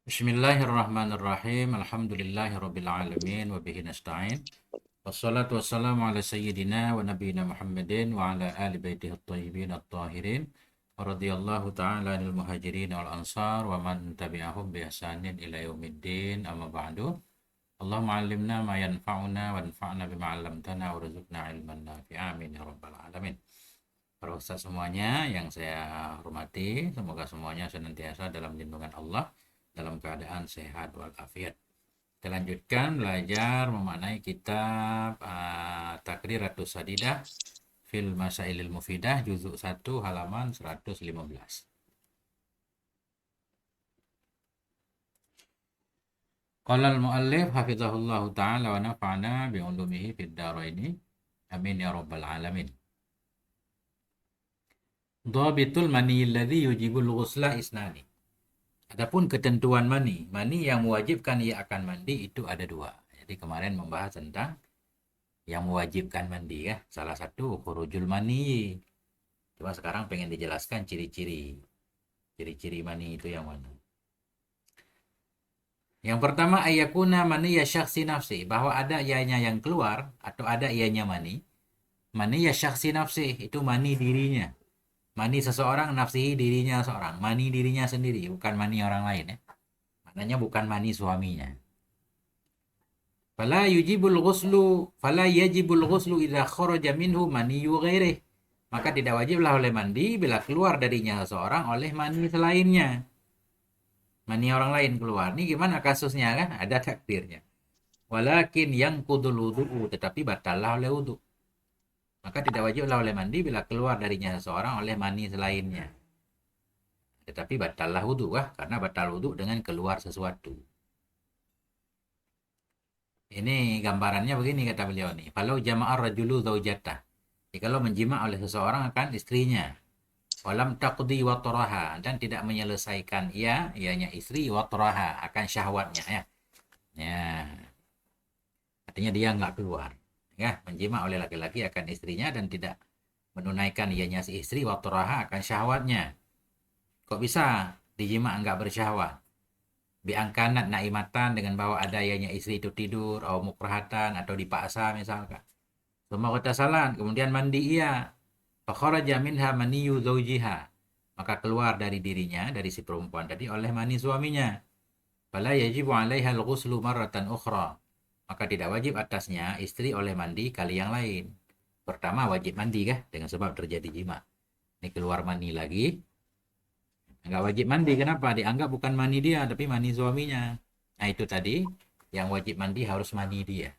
Bismillahirrahmanirrahim. Alhamdulillahirabbil alamin wa bihi nasta'in. Wassalatu wassalamu ala sayyidina wa nabiyyina Muhammadin wa ala ali baitihi at-thayyibin at-tahirin. Wa radhiyallahu ta'ala anil muhajirin wal ansar wa man tabi'ahum bi ihsanin ila yaumiddin. Amma ba'du. Allahumma 'allimna ma yanfa'una wanfa'na bima 'allamtana warzuqna ilman nafi'a amin ya rabbal alamin. Para ustaz semuanya yang saya hormati, semoga semuanya senantiasa dalam lindungan Allah, dalam keadaan sehat walafiat. Kita lanjutkan belajar memaknai kitab Taqriratus Sadidah fil Masailil Mufidah juzuk 1 halaman 115. Qala al-muallif hafizahullahu ta'ala wa nafa'ana bi ulumihi fid dharaini. Amin ya rabbal alamin. Dhabitul mani alladhi yujibul ghusla isnani. Adapun ketentuan mani yang mewajibkan ia akan mandi itu ada dua. Jadi kemarin membahas tentang yang mewajibkan mandi ya. Salah satu khurujul mani. Cuma sekarang pengen dijelaskan ciri-ciri mani itu yang mana. Yang pertama ayakuna mani ya syakhsi nafsi, bahwa ada ianya yang keluar atau ada ianya mani. Mani ya syakhsi nafsi itu mani dirinya. Mani seseorang nafsihi dirinya seorang, mani dirinya sendiri, bukan mani orang lain ya. Maknanya bukan mani suaminya. Fala yajibul ghuslu idza kharaja minhu maniyu ghairih. Maka tidak wajiblah oleh mandi bila keluar darinya seseorang oleh mani selainnya. Mani orang lain keluar. Ini gimana kasusnya kan? Ada takdirnya. Walakin yang kudul wudu'u, tetapi batallah oleh wudu. Maka tidak wajiblah oleh mandi bila keluar darinya seseorang oleh mani selainnya. Tetapi batallah wudu karena batal wudu dengan keluar sesuatu. Ini gambarannya begini kata beliau nih. Kalau jama'ar rajulu zaujatah. Kalau menjima oleh seseorang akan istrinya. Walam taqdi watraha, dan tidak menyelesaikan ianya istri watraha akan syahwatnya ya. Ya. Artinya dia nggak keluar. Ya, menjima oleh laki-laki akan istrinya dan tidak menunaikan ianya si istri watraha akan syahwatnya. Kok bisa dijima enggak bersyahwat? Biangkanat naimatan, dengan bahwa ada ianya istri itu tidur, atau mukrahatan atau dipaksa misalkan. Summa salan, kemudian mandi ia. Fakharaja minha maniyu zawjiha. Maka keluar dari dirinya, dari si perempuan tadi oleh mani suaminya. Fala yajibu 'alaiha al-ghuslu marratan ukhra. Maka tidak wajib atasnya istri oleh mandi kali yang lain. Pertama wajib mandi dengan sebab terjadi jima. Ini keluar mani lagi. Enggak wajib mandi, kenapa? Dianggap bukan mani dia, tapi mani suaminya. Nah itu tadi, yang wajib mandi harus mani dia.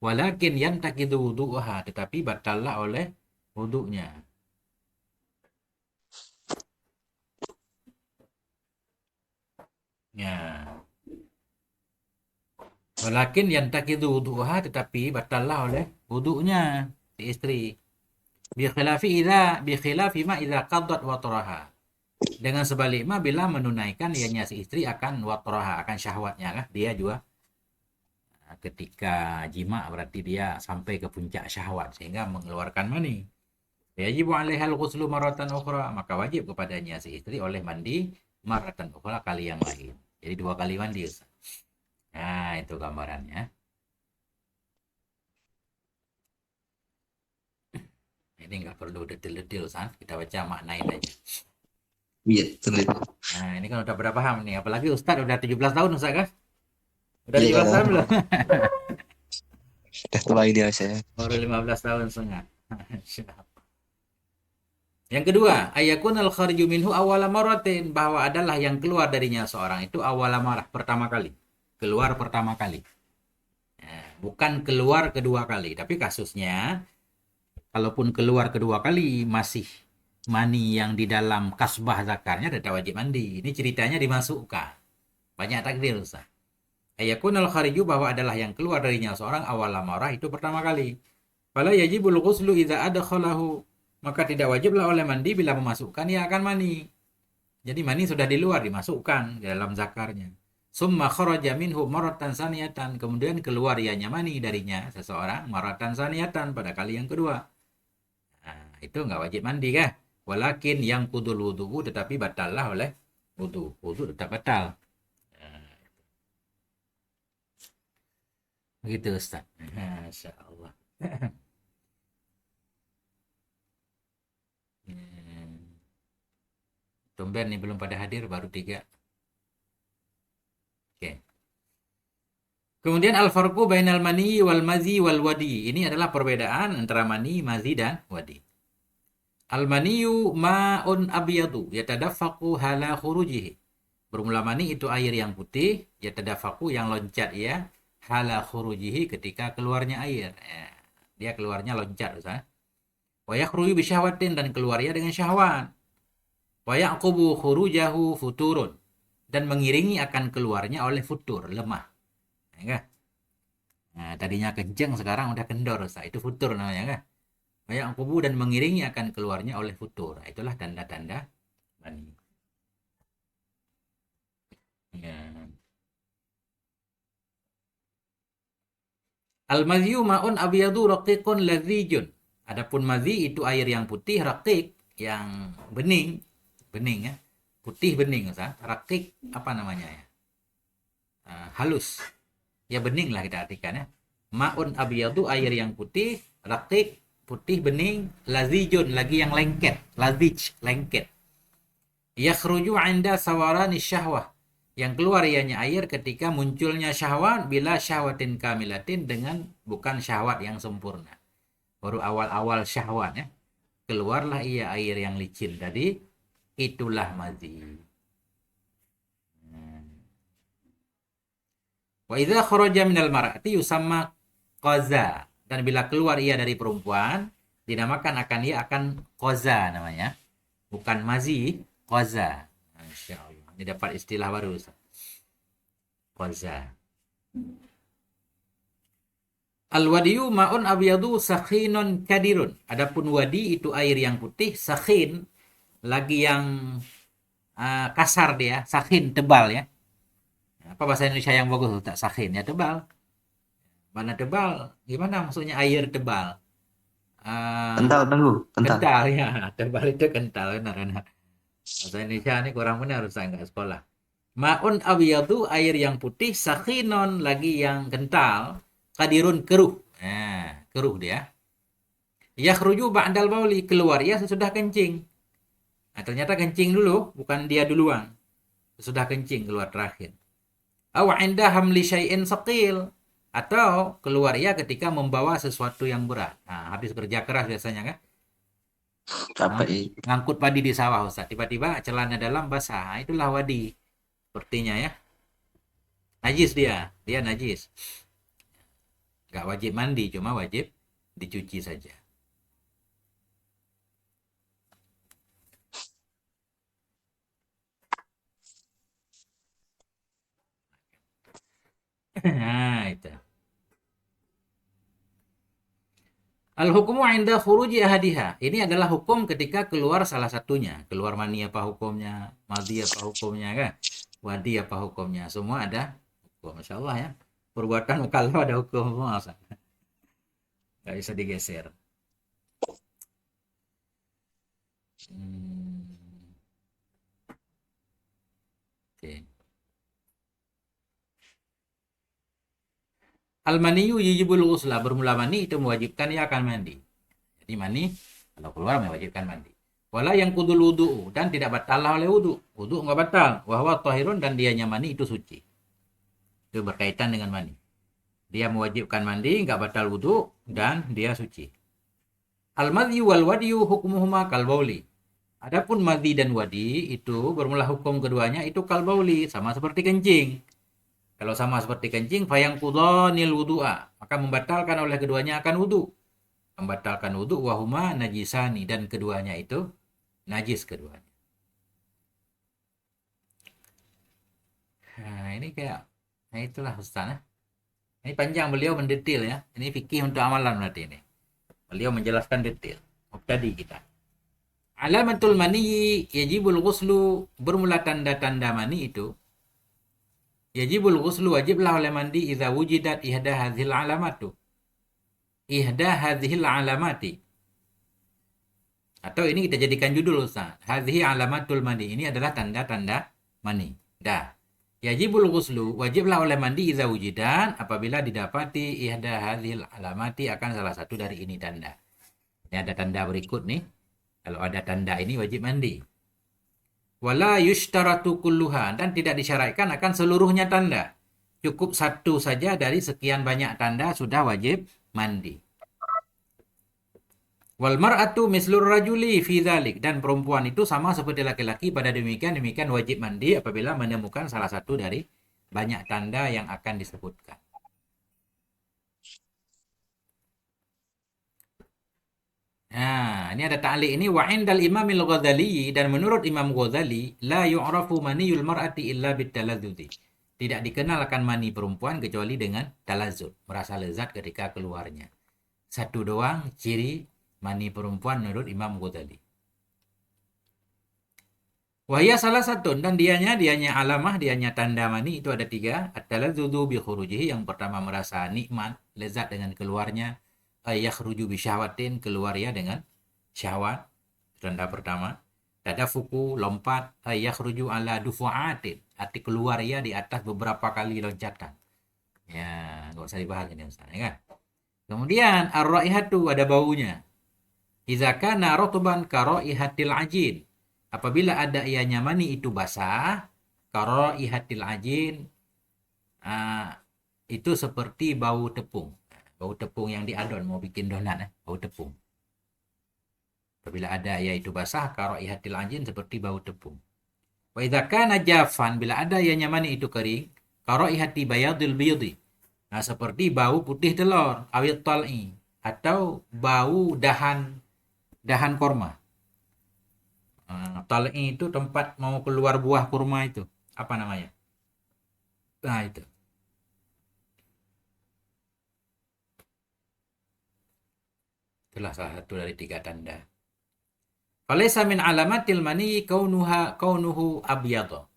Walakin yantakidu wudu'uha, tetapi batallah oleh wudu'nya. Ya. Walakin yantakidu wudu'uha, tetapi batallah oleh wudu'nya si istri. Bi khilafi ma idza qaddat watraha. Dengan sebalik bila menunaikan ianya si istri akan watraha, akan syahwatnya dia juga ketika jima berarti dia sampai ke puncak syahwat sehingga mengeluarkan mani. Yajibu 'alaiha al-ghuslu maratan ukhra, maka wajib kepadanya si istri oleh mandi maratan ukhra, kali yang lain. Jadi 2 kali mandi. Nah, itu gambarannya. Ini nggak perlu detail-detail, kita baca maknain aja. Iya, betul itu. Nah, ini kan udah berapa paham nih, apalagi Ustadz udah 17 tahun Ustadz kan? Udah Iya 17 kan, tahun belum? udah tua ini saya. Baru 15 tahun setengah. Yang kedua, ayakun al-kharju minhu awala maratin, bahwa adalah yang keluar darinya seorang itu awala marah, pertama kali. Keluar pertama kali. Nah, bukan keluar kedua kali, tapi kasusnya kalaupun keluar kedua kali masih mani yang di dalam kasbah zakarnya tetap wajib mandi. Ini ceritanya dimasukkan. Banyak takdir Ustaz. Ayakun al-khariju, bahwa adalah yang keluar darinya seorang awal marah itu pertama kali. Fala yajibul ghuslu idza adkhalahu, maka tidak wajiblah oleh mandi bila memasukkan ia akan mani. Jadi mani sudah di luar, dimasukkan di dalam zakarnya. Summa kharaja minhu maratan saniyatan, kemudian keluar ianya mani darinya seseorang maratan saniyatan pada kali yang kedua. Nah, itu nggak wajib mandi Walakin yang kudul wudu, tetapi batallah oleh wudu. Wudu tetap batal. Begitu Ustaz. Masya Allah. Hmm. Tumben nih belum pada hadir, baru 3. Oke. Kemudian al-farqu bainal mani wal mazi wal wadi. Ini adalah perbedaan antara mani, mazi, dan wadi. Al-maniyu ma'un abyadu yatadaffaqu hala khurujihi. Bermula mani itu air yang putih, yatadaffaqu yang loncat ya, hala khurujihi ketika keluarnya air. Ya, dia keluarnya loncat Ustaz. Wa yakhruju bi syahwatin dan keluarnya dengan syahwat. Wa yaqubu khurujahu futurun dan mengiringi akan keluarnya oleh futur, lemah. Ya, kan? Nah, tadinya kenceng sekarang udah kendor Ustaz. Itu futur namanya kan. Wa yaqubu dan mengiringi akan keluarnya oleh futur. Nah, itulah tanda-tanda mani. Ya. Al-madhiyu ma'un abyadu raqiqun ladzijun. Adapun madhi itu air yang putih raqiq, yang bening, bening ya. Putih bening Ustaz. Raqiq apa namanya ya? Halus. Ya bening lah kita artikan ya. Ma'un abyadu air yang putih, raqiq putih bening, lazijun lagi yang lengket, lazij lengket. Yakhruju 'inda sawarani syahwah. Yang keluar ianya air ketika munculnya syahwat bila syahwatin kamilatin dengan bukan syahwat yang sempurna. Baru awal-awal syahwat ya. Keluarlah ia air yang licin tadi. Itulah madhi. Wa idza kharaja minal mar'ati yusamma qaza. Dan bila keluar ia dari perempuan, dinamakan akan ia akan qaza namanya. Bukan mazi, qaza. Masya Allah. Ini dapat istilah baru. Qaza. Al-wadiyu ma'un abyadu sakhinun kadirun. Adapun wadi itu air yang putih, sakhin lagi yang kasar dia, sakhin tebal ya. Apa bahasa Indonesia yang bagus tak sakhin ya tebal. Mana tebal? Gimana maksudnya air tebal? Kental dulu, kental. Kental ya, tebal itu kental benar. Bahasa Indonesia ini kurang benar saya nggak sekolah. Ma'un abyadu air yang putih, sakhinon lagi yang kental, kadirun keruh. Nah, keruh dia. Yakhruju ba'dal bauli keluar ya sesudah kencing. Nah, ternyata kencing dulu, bukan dia duluan. Sesudah kencing keluar terakhir. Aw 'inda hamli syai'in saqil atau keluar ya ketika membawa sesuatu yang berat. Nah, habis kerja keras biasanya kan. Capek ya. Ngangkut padi di sawah Ustaz. Tiba-tiba celana dalam basah. Nah, itulah wadi. Sepertinya ya. Najis dia. Dia najis. Gak wajib mandi, cuma wajib dicuci saja. Nah, itu. Al-hukmu 'inda khuruji ahadiha. Ini adalah hukum ketika keluar salah satunya. Keluar mani apa hukumnya? Madhi apa hukumnya kan? Wadi apa hukumnya? Semua ada hukum. Masya Allah ya. Perbuatan kalau ada hukum semua. Nggak bisa digeser. Hmm. Oke. Al-maniyu yujibul ghusla. Bermula mani itu mewajibkan ia akan mandi. Jadi mani kalau keluar mewajibkan mandi. Wala yang kudul wudu dan tidak batal oleh wudu. Wudu nggak batal. Wahwa tahirun dan dianya mani itu suci. Itu berkaitan dengan mani. Dia mewajibkan mandi, nggak batal wudu dan dia suci. Al-madhi wal wadiyu hukmuhuma kal bauli. Adapun madhi dan wadi itu bermula hukum keduanya itu kal bauli, sama seperti kencing. Kalau sama seperti kencing, fayang qudhanil wudu'a, maka membatalkan oleh keduanya akan wudu. Membatalkan wudu wahuma najisani dan keduanya itu najis keduanya. Nah, ini kayak nah itulah Ustaz. Ini panjang beliau mendetil ya. Ini fikih untuk amalan berarti ini. Beliau menjelaskan detail. Tadi kita. Alamatul mani yajibul ghuslu bermula tanda-tanda mani itu. Yajibul ghuslu wajiblah oleh mandi idza wujidat ihda hadhil alamatu. Ihda hadhil alamati. Atau ini kita jadikan judul Ustaz. Hadhihi alamatul mani. Ini adalah tanda-tanda mani. Dah. Yajibul ghuslu, wajiblah oleh mandi idza wujidan apabila didapati ihda hadhil alamati akan salah satu dari ini tanda. Ini ada tanda berikut nih. Kalau ada tanda ini wajib mandi. Wala yushtaratu kulluha dan tidak disyaratkan akan seluruhnya tanda. Cukup satu saja dari sekian banyak tanda sudah wajib mandi. Wal mar'atu mislur rajuli fi dzalik dan perempuan itu sama seperti laki-laki pada demikian wajib mandi apabila menemukan salah satu dari banyak tanda yang akan disebutkan. Nah, ini ada ta'liq ini wa indal Imamil Ghazali dan menurut Imam Ghazali la yu'rafu maniyul mar'ati illa bitaladzzuzi. Tidak dikenal akan mani perempuan kecuali dengan talazzuz, merasa lezat ketika keluarnya. Satu doang ciri mani perempuan menurut Imam Ghazali. Wahya salah satu dan dianya alamah, dianya tanda mani itu ada 3. At-talazzuzu bi khurujihi, yang pertama merasa nikmat, lezat dengan keluarnya. Yakhruju bi syahwatin, keluar ya dengan syahwat. Tanda pertama. Tadafuku, lompat. Yakhruju ala dufu'atin, arti keluar ya di atas beberapa kali loncatan. Ya, enggak usah dibahas ini Ustaz, ya kan? Kemudian ar-raihatu, ada baunya. Idza kana rutban ka raihatil ajin. Apabila ada ianya mani itu basah, ka raihatil ajin, itu seperti bau tepung. Bau tepung yang diadon mau bikin donat, bau tepung. Apabila ada ya itu basah, ka raihatil ajin, seperti bau tepung. Wa idza kana jafan, bila ada ianya mani itu kering, ka raihati bayadil biyadi. Nah, seperti bau putih telur, awit tal'i, atau bau dahan korma. Tal'i itu tempat mau keluar buah kurma itu. Apa namanya? Nah, itu. Itulah salah satu dari 3 tanda. Falaysa min alamatil mani kaunuhu abyadha.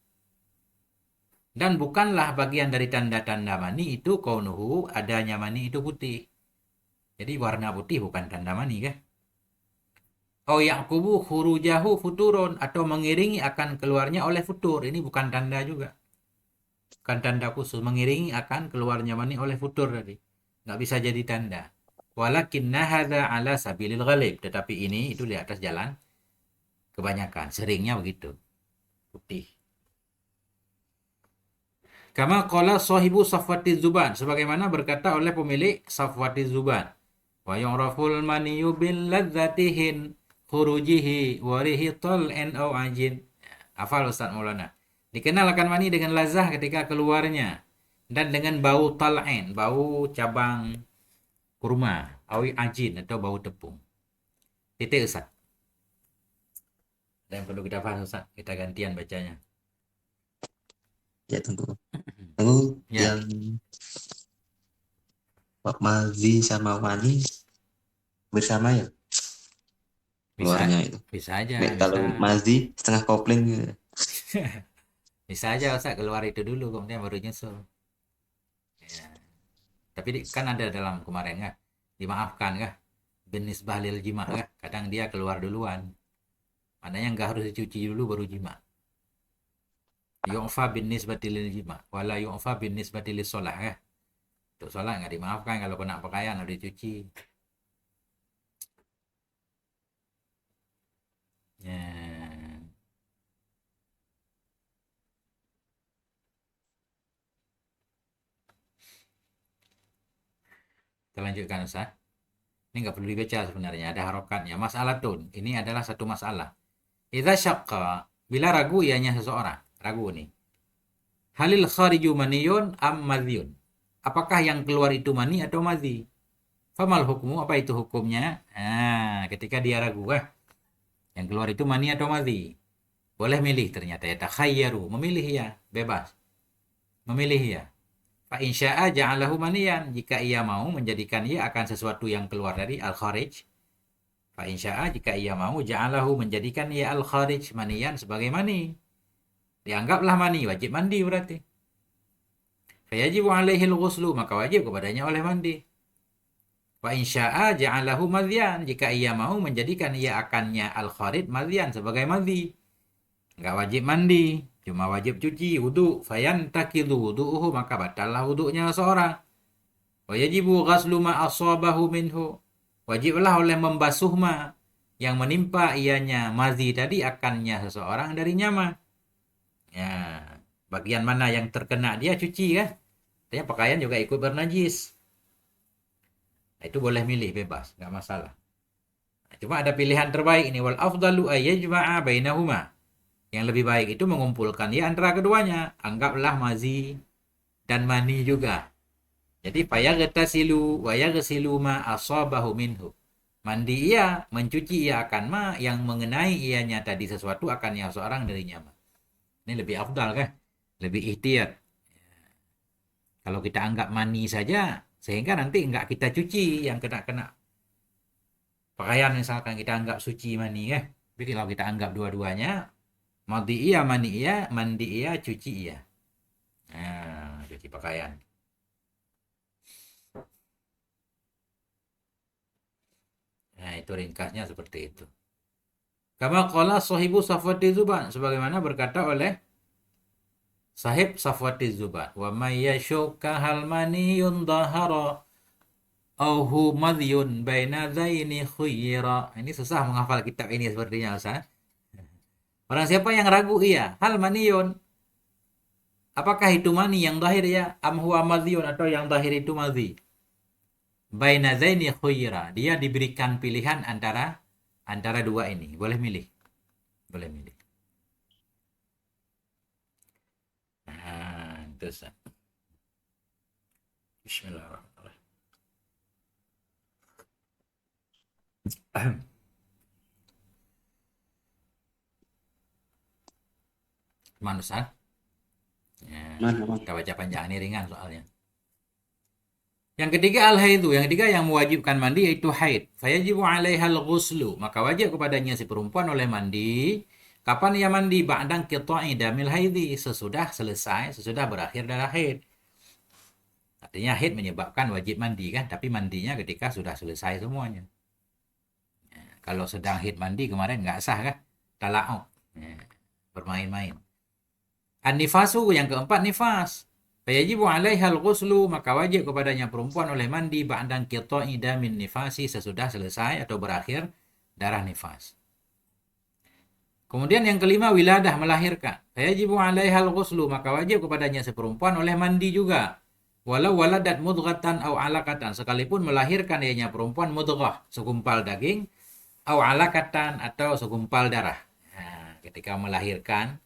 Dan bukanlah bagian dari tanda-tanda mani itu kaunuhu, adanya mani itu putih. Jadi warna putih bukan tanda mani kan? Au yaqubu khurujahu futurun, atau mengiringi akan keluarnya oleh futur. Ini bukan tanda juga. Bukan tanda khusus, mengiringi akan keluarnya mani oleh futur tadi. Nggak bisa jadi tanda. Walakinna hadza ala sabilil ghalib, tetapi ini itu di atas jalan kebanyakan, seringnya begitu. Putih. Kama qala sahibu Safwatiz Zuban, sebagaimana berkata oleh pemilik Safwatiz Zuban. Wa yu'raful maniyu bil ladzatihin khurujihi wa rihi tal'in aw ajin. Hafal Ustaz Maulana. Dikenal akan mani dengan lazah ketika keluarnya dan dengan bau tal'in, bau cabang kurma, awi ajin atau bau tepung. Titik Ustaz. Dan perlu kita paham Ustaz, kita gantian bacanya. Ya, tunggu. Ya. Yang mazi sama mani bersama ya keluarnya itu. Bisa aja, Kalau bisa. mazi setengah kopling gitu. Bisa aja Ustaz keluar itu dulu kemudian baru nyusul. Ya. Tapi kan ada dalam kemarin kan, dimaafkan kah? Binisbah lil jima kah? Kadang dia keluar duluan. Maknanya nggak harus dicuci dulu baru jima. Yu'fa binisbati lil jima, wala yu'fa binisbati lis shalah kah? Untuk sholat nggak dimaafkan kalau kena pakaian harus dicuci. Ya. Kita lanjutkan Ustaz. Ini nggak perlu dibaca sebenarnya, ada harokatnya. Masalah tun, ini adalah satu masalah. Idza syaqqa, bila ragu ianya seseorang, ragu nih. Halil khariju maniyun am madhyun. Apakah yang keluar itu mani atau madhi? Famal hukmu, apa itu hukumnya? Nah, ketika dia ragu yang keluar itu mani atau madhi. Boleh milih ternyata ya, takhayyaru, memilih ya, bebas. Memilih ya. Fa insya'a ja'alahu maniyan, jika ia mau menjadikan ia akan sesuatu yang keluar dari al-kharij. Fa insya'a, jika ia mau ja'alahu menjadikan ia al-kharij maniyan sebagai mani. Dianggaplah mani, wajib mandi berarti. Fa yajibu alaihi al-ghuslu, maka wajib kepadanya oleh mandi. Fa insya'a ja'alahu madhyan, jika ia mau menjadikan ia akannya al-kharij madhyan sebagai madhi. Enggak wajib mandi. Cuma wajib cuci wudu, fayantakidu wudu'uhu, maka batallah wudu'nya seorang. Wa yajibu ghaslu ma asabahu minhu. Wajiblah oleh membasuh ma yang menimpa ianya mazi tadi akannya seseorang darinya ma. Ya, bagian mana yang terkena dia cuci kan? Artinya pakaian juga ikut bernajis. Nah, itu boleh milih bebas, nggak masalah. Nah, cuma ada pilihan terbaik ini, wal afdalu ayyajma'a bainahuma. Yang lebih baik itu mengumpulkan ya antara keduanya. Anggaplah mazi dan mani juga. Jadi fayaghtasilu wa yaghsilu ma asabahu minhu. Mandi ia, mencuci ia akan ma yang mengenai ianya tadi sesuatu akan yang seorang darinya ma. Ini lebih afdal kan? Lebih ihtiyat. Kalau kita anggap mani saja, sehingga nanti enggak kita cuci yang kena-kena pakaian misalkan kita anggap suci mani kan. Tapi kalau kita anggap dua-duanya, mandi iya, cuci iya. Nah, cuci pakaian. Nah, itu ringkasnya seperti itu. Kama qala sahibu Safwati Zuban, sebagaimana berkata oleh sahib Safwati Zuban, wa may yashukka hal maniyun dhahara au hu madhyun baina dhaini khuyira. Ini susah menghafal kitab ini sepertinya Ustaz. Orang siapa yang ragu iya, hal maniyun, apakah itu mani yang zahir ya, am huwa madhyun, atau yang zahir itu madhi. Baina dhaini khuyira, dia diberikan pilihan antara dua ini, boleh milih. Boleh milih. Nah, itu Ustaz. Bismillahirrahmanirrahim. Mana Ustaz? Ya, Mana? kita baca panjang ini ringan soalnya. Yang ketiga al-haidu, yang ketiga yang mewajibkan mandi yaitu haid. Fayajibu 'alaihal ghuslu, maka wajib kepadanya si perempuan oleh mandi. Kapan ia mandi? Ba'dang qita'i damil haidi, sesudah berakhir darah haid. Artinya haid menyebabkan wajib mandi kan, tapi mandinya ketika sudah selesai semuanya. Ya, kalau sedang haid mandi kemarin nggak sah kan? Tala'uk. Ya, bermain-main. An-nifasu, yang keempat nifas. Fayajibu 'alaihal ghuslu, maka wajib kepadanya perempuan oleh mandi ba'dan qita'i damin nifasi, sesudah selesai atau berakhir darah nifas. Kemudian yang kelima wiladah, melahirkan. Fayajibu 'alaihal ghuslu, maka wajib kepadanya seperempuan oleh mandi juga. Walau waladat mudghatan au 'alaqatan, sekalipun melahirkan ianya perempuan mudghah, segumpal daging, au 'alaqatan, atau segumpal darah. Nah, ketika melahirkan,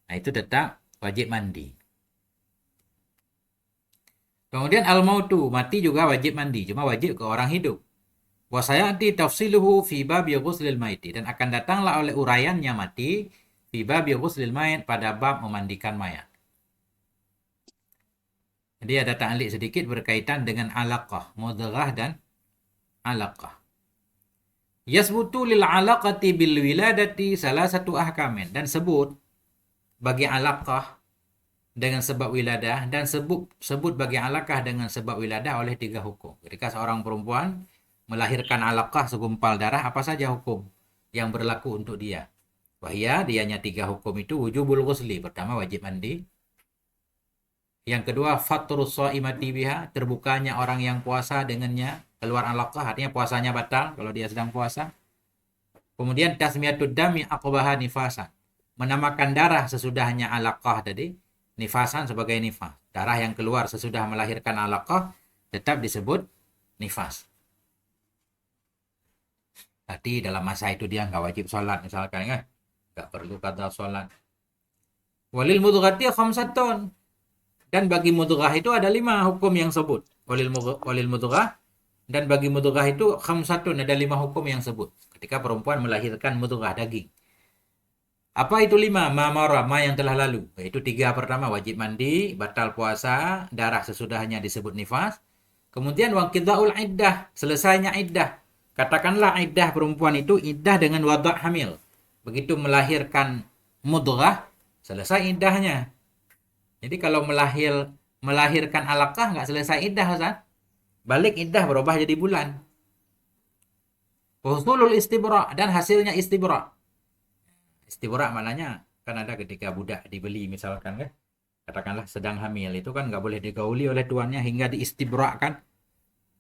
nah itu tetap wajib mandi. Kemudian al-mautu, mati juga wajib mandi, cuma wajib ke orang hidup. Wa sayati tafsiluhu fi babi ghuslil maiti, dan akan datanglah oleh uraiannya mati fi babi ghuslil mayit, pada bab memandikan mayat. Jadi ada ta'liq sedikit berkaitan dengan alaqah, mudghah dan alaqah. Yasbutu lil alaqati bil wiladati salah satu ahkamin, dan sebut bagi alaqah dengan sebab wiladah, dan sebut bagi alaqah dengan sebab wiladah oleh 3 hukum. Ketika seorang perempuan melahirkan alaqah segumpal darah, apa saja hukum yang berlaku untuk dia? Wahya, dianya 3 hukum itu. Wujubul ghusli, pertama wajib mandi. Yang kedua fatrus shaimati biha, terbukanya orang yang puasa dengannya keluar alaqah, artinya puasanya batal kalau dia sedang puasa. Kemudian tasmiyatud dami aqbaha nifasan, menamakan darah sesudahnya alaqah tadi nifasan sebagai nifas. Darah yang keluar sesudah melahirkan alaqah tetap disebut nifas. Tadi dalam masa itu dia nggak wajib sholat misalkan kan, nggak perlu kata sholat. Walil mudghati khamsatun, dan bagi mudghah itu ada 5 hukum yang sebut. Walil mudghah, dan bagi mudghah itu khamsatun, ada 5 hukum yang sebut ketika perempuan melahirkan mudghah daging. Apa itu 5? Ma yang telah lalu. Yaitu 3 pertama wajib mandi, batal puasa, darah sesudahnya disebut nifas. Kemudian waqida'ul iddah, selesainya iddah. Katakanlah iddah perempuan itu iddah dengan wada' hamil. Begitu melahirkan mudghah, selesai iddahnya. Jadi kalau melahirkan alaqah nggak selesai iddah, Ustaz. Balik iddah berubah jadi bulan. Husulul istibra, dan hasilnya istibra. Istibra maknanya Kan ada ketika budak dibeli misalkan kan, katakanlah sedang hamil, itu kan nggak boleh digauli oleh tuannya hingga diistibrakkan.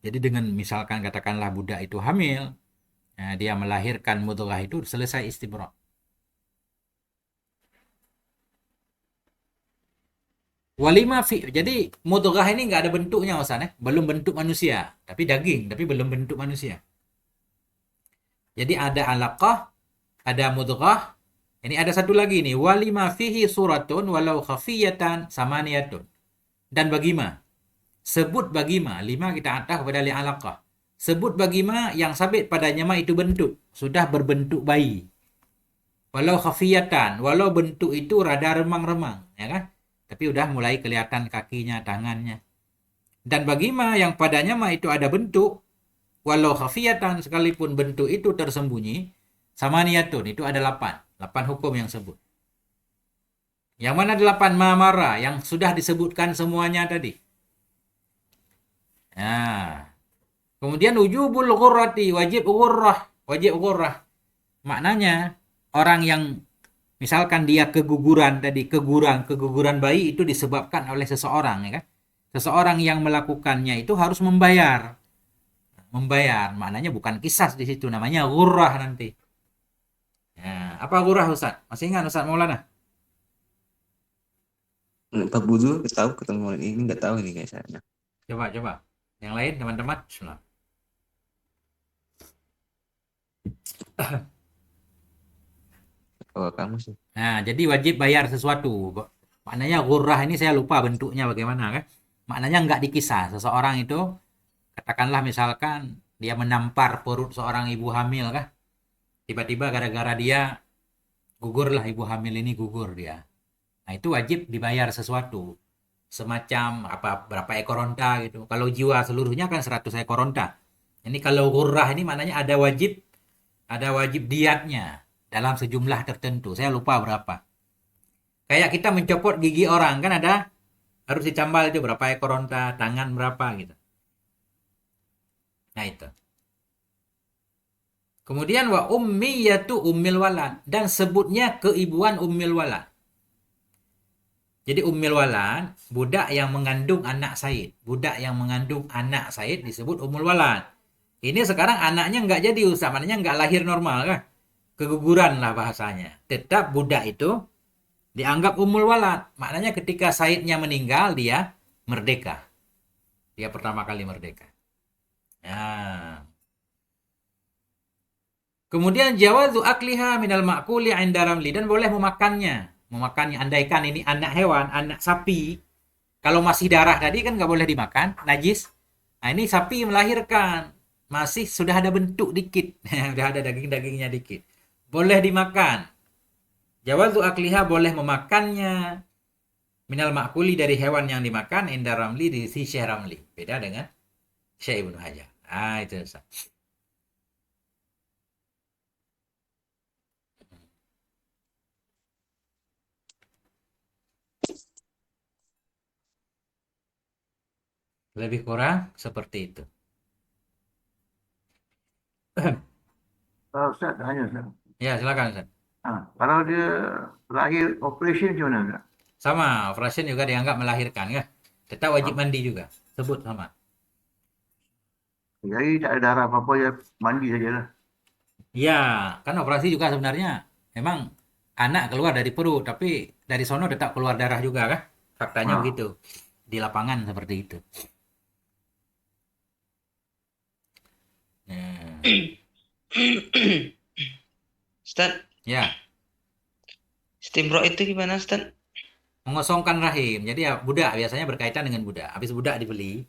Jadi dengan misalkan katakanlah budak itu hamil, nah, dia melahirkan mudghah itu selesai istibrak. Walima fi, jadi mudghah ini nggak ada bentuknya Ustaz, belum bentuk manusia, tapi daging, tapi belum bentuk manusia. Jadi ada alaqah, ada mudghah. Ini ada satu lagi nih, walima fihi suratun walau khafiyatan samaniyatun. Dan bagima, sebut bagima, lima kita atah kepada li alaqah. Sebut bagima yang sabit padanya ma itu bentuk, sudah berbentuk bayi. Walau khafiyatan, walau bentuk itu rada remang-remang, ya kan? Tapi udah mulai kelihatan kakinya, tangannya. Dan bagima yang padanya ma itu ada bentuk, walau khafiyatan sekalipun bentuk itu tersembunyi, samaniyatun itu ada 8. 8 hukum yang sebut. Yang mana 8 mamara yang sudah disebutkan semuanya tadi. Nah, kemudian wujubul ghurrati, wajib ghurrah, wajib ghurrah. Maknanya orang yang misalkan dia keguguran tadi, keguguran bayi itu disebabkan oleh seseorang, ya kan? Seseorang yang melakukannya itu harus membayar. Membayar, maknanya bukan kisas di situ, namanya ghurrah nanti. Nah, apa ghurrah Ustaz? Masih ingat Ustaz Maulana? Bab wudu tahu, ketemu ini nggak tahu ini guys saya. Coba. Yang lain teman-teman. Oh, kamu sih. Nah, jadi wajib bayar sesuatu. Maknanya ghurrah ini saya lupa bentuknya bagaimana kan. Maknanya nggak dikisah. Seseorang itu, katakanlah misalkan dia menampar perut seorang ibu hamil kan. Tiba-tiba gara-gara dia gugur lah, ibu hamil ini gugur dia. Nah, itu wajib dibayar sesuatu. Semacam apa berapa ekor onta gitu. Kalau jiwa seluruhnya kan 100 ekor onta. Ini kalau ghurrah ini maknanya ada wajib diatnya dalam sejumlah tertentu. Saya lupa berapa. Kayak kita mencopot gigi orang kan ada harus dicambal itu berapa ekor onta, tangan berapa gitu. Nah itu. Kemudian wa ummiyatu ummil walad, dan sebutnya keibuan ummil walad. Jadi ummil walad, budak yang mengandung anak Said. Budak yang mengandung anak Said disebut ummul walad. Ini sekarang anaknya nggak jadi Ustaz, maknanya nggak lahir normal kan. Keguguran lah bahasanya. Tetap budak itu dianggap ummul walad. Maknanya ketika Saidnya meninggal, dia merdeka. Dia pertama kali merdeka. Nah. Kemudian jawazu akliha minal ma'kuli 'inda ramli, dan boleh memakannya. Memakannya, andaikan ini anak hewan, anak sapi. Kalau masih darah tadi kan nggak boleh dimakan, najis. Nah, ini sapi melahirkan, masih sudah ada bentuk dikit, sudah ada daging-dagingnya dikit. Boleh dimakan. Jawazu akliha, boleh memakannya. Minal ma'kuli, dari hewan yang dimakan, inda ramli, di si Syekh Ramli. Beda dengan Syekh Ibnu Hajar. Ah, itu Ustaz. Lebih kurang seperti itu. Ustaz, tanya Ustaz. Ya, silakan Ustaz. Kalau dia lahir operation macam mana Ustaz? Sama, operation juga dianggap melahirkan ya. Tetap wajib mandi juga. Sebut sama. Jadi tak ada darah apa-apa, ya mandi sajalah. Ya, kan operasi juga sebenarnya memang anak keluar dari perut, tapi dari sono tetap keluar darah juga kan? Faktanya begitu. Di lapangan seperti itu. Nah, Ustaz, ya, istimro itu gimana Ustaz? mengosongkan rahim. Jadi ya budak biasanya berkaitan dengan budak. Habis budak dibeli,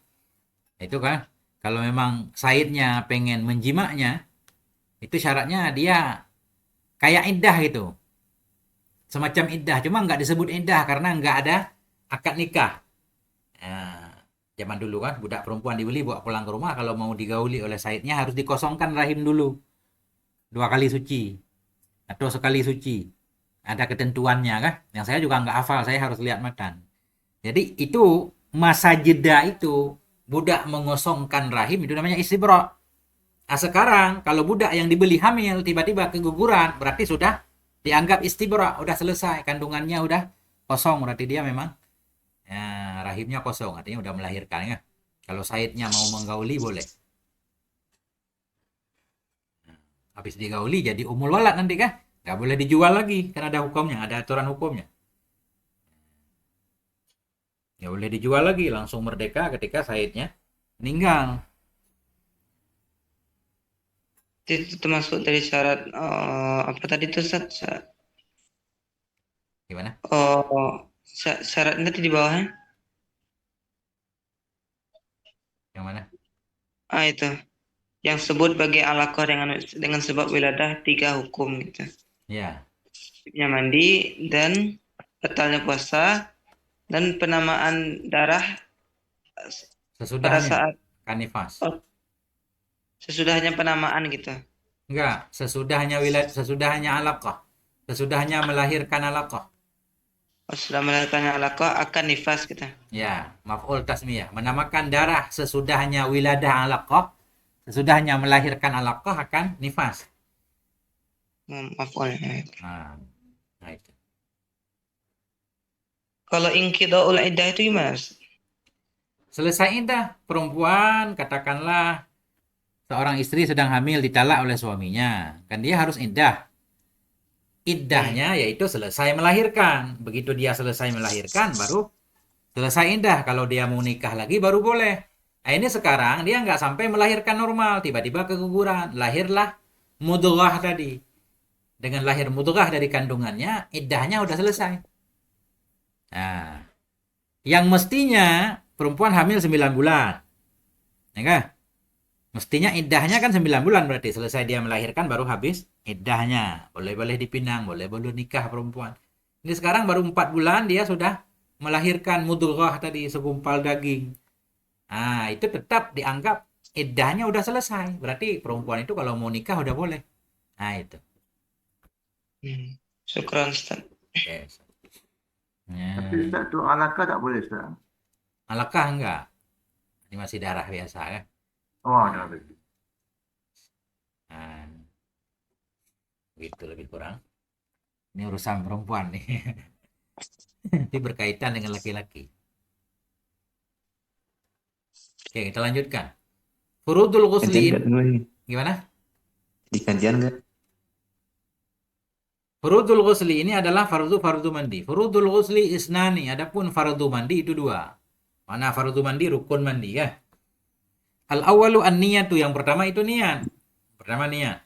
itu kan kalau memang Saidnya pengen menjimaknya, itu syaratnya dia kayak iddah gitu. Semacam iddah, cuma nggak disebut iddah karena nggak ada akad nikah. Nah, zaman dulu kan budak perempuan dibeli bawa pulang ke rumah, kalau mau digauli oleh Saidnya harus dikosongkan rahim dulu. 2 kali suci atau sekali suci. Ada ketentuannya kan? Yang saya juga nggak hafal, saya harus lihat matan. Jadi itu masa jeda itu budak mengosongkan rahim itu namanya istibra. Nah, sekarang kalau budak yang dibeli hamil tiba-tiba keguguran, berarti sudah Dianggap istibra, udah selesai, kandungannya udah kosong, berarti dia memang rahimnya kosong, artinya udah melahirkan ya. Kalau saidnya mau menggauli boleh. Habis digauli jadi umul walad nanti kan, nggak boleh dijual lagi, kan ada hukumnya, ada aturan hukumnya. Nggak boleh dijual lagi, langsung merdeka ketika saidnya meninggal. Itu termasuk dari syarat apa tadi tuh Ustaz? Gimana? Syaratnya tadi di bawahnya. Yang mana? Itu. Yang sebut bagi alaqah dengan sebab wiladah 3 hukum gitu. Ya, Wajibnya mandi dan batalnya puasa dan penamaan darah pada sesudahnya saat kanifas. oh, sesudahnya penamaan gitu. Enggak, sesudahnya alaqah. Sesudahnya melahirkan alaqah. Setelah melahirkannya alaqah akan nifas gitu. Ya, maf'ul tasmiyah. Menamakan darah sesudahnya wiladah alaqah. Sesudahnya melahirkan alaqah akan nifas. Maaf. Nah itu. Kalau inqidaul iddah itu gimana? Selesai iddah, perempuan katakanlah seorang istri sedang hamil ditalak oleh suaminya. Kan dia harus iddah. Iddahnya yaitu selesai melahirkan. Begitu dia selesai melahirkan baru selesai iddah. Kalau dia mau nikah lagi baru boleh. Nah ini sekarang dia nggak sampai melahirkan normal. Tiba-tiba keguguran. Lahirlah mudghah tadi. Dengan lahir mudghah dari kandungannya, iddahnya udah selesai. Nah, yang mestinya perempuan hamil 9 bulan. Ya kan? Mestinya iddahnya kan 9 bulan berarti. Selesai dia melahirkan baru habis iddahnya. Boleh-boleh dipinang, boleh-boleh nikah perempuan. Ini sekarang baru 4 bulan dia sudah melahirkan mudghah tadi, segumpal daging. Nah, itu tetap dianggap iddahnya udah selesai. Berarti perempuan itu kalau mau nikah udah boleh. Nah, itu. Syukran Ustaz. Yes. Tapi Ustaz tu alaqah tak boleh Ustaz. Alakah enggak? Ini masih darah biasa kan? Oh, dah begitu. Nah, gitu lebih kurang. Ini urusan perempuan nih. Ini berkaitan dengan laki-laki. Oke, kita lanjutkan. Furudul Gantian ghusli. nggak dulu ini? Gimana? Di gantian nggak? Furudul ghusli ini adalah fardu mandi. Furudul ghusli isnani. Adapun fardu mandi itu 2. Mana fardu mandi? Rukun mandi ya. Al-awwalu an-niyatu. Yang pertama itu niat. Pertama niat.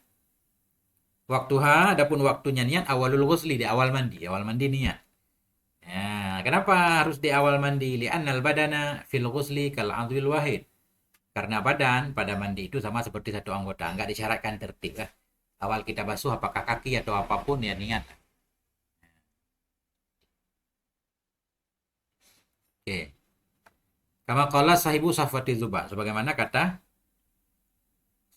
Waktuha, adapun waktunya niat awalul ghusli, di awal mandi. Awal mandi niat. Ya, kenapa harus di awal mandi? Li'annal badana fil ghusli kal 'adwil wahid. Karena badan pada mandi itu sama seperti satu anggota, enggak disyaratkan tertib ya. Awal kita basuh apakah kaki atau apapun ya niat. Oke. Kama qala sahibu Safwati Zuba, sebagaimana kata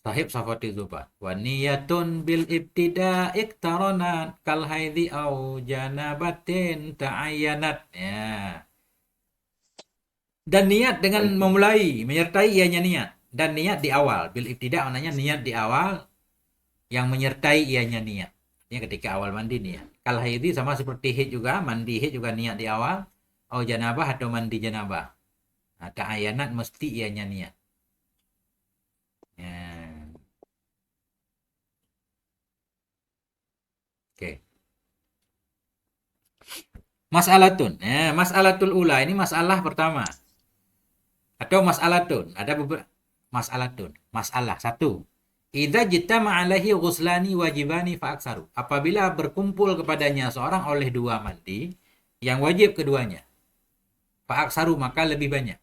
sahib Safwati Zuba, wa niyatun bil ibtida iktaronat kal haidhi au janabatin ta'ayyanat. Ya. Dan niat dengan memulai, menyertai ianya niat. Dan niat di awal. Bil ibtida maknanya niat di awal yang menyertai ianya niat. Ini ketika awal mandi niat. Kal haidhi sama seperti haid juga, mandi haid juga niat di awal. Au janabah atau mandi janabah. Nah, ta'ayyanat mesti ianya niat. Ya. Oke. Mas'alatun. Ya, mas'alatul ula ini masalah pertama. Atau mas'alatun. Ada beberapa mas'alatun. Masalah satu. Idza jittama alaihi ghuslani wajibani fa aksaru. Apabila berkumpul kepadanya seorang oleh 2 mandi yang wajib keduanya. Fa aksaru maka lebih banyak.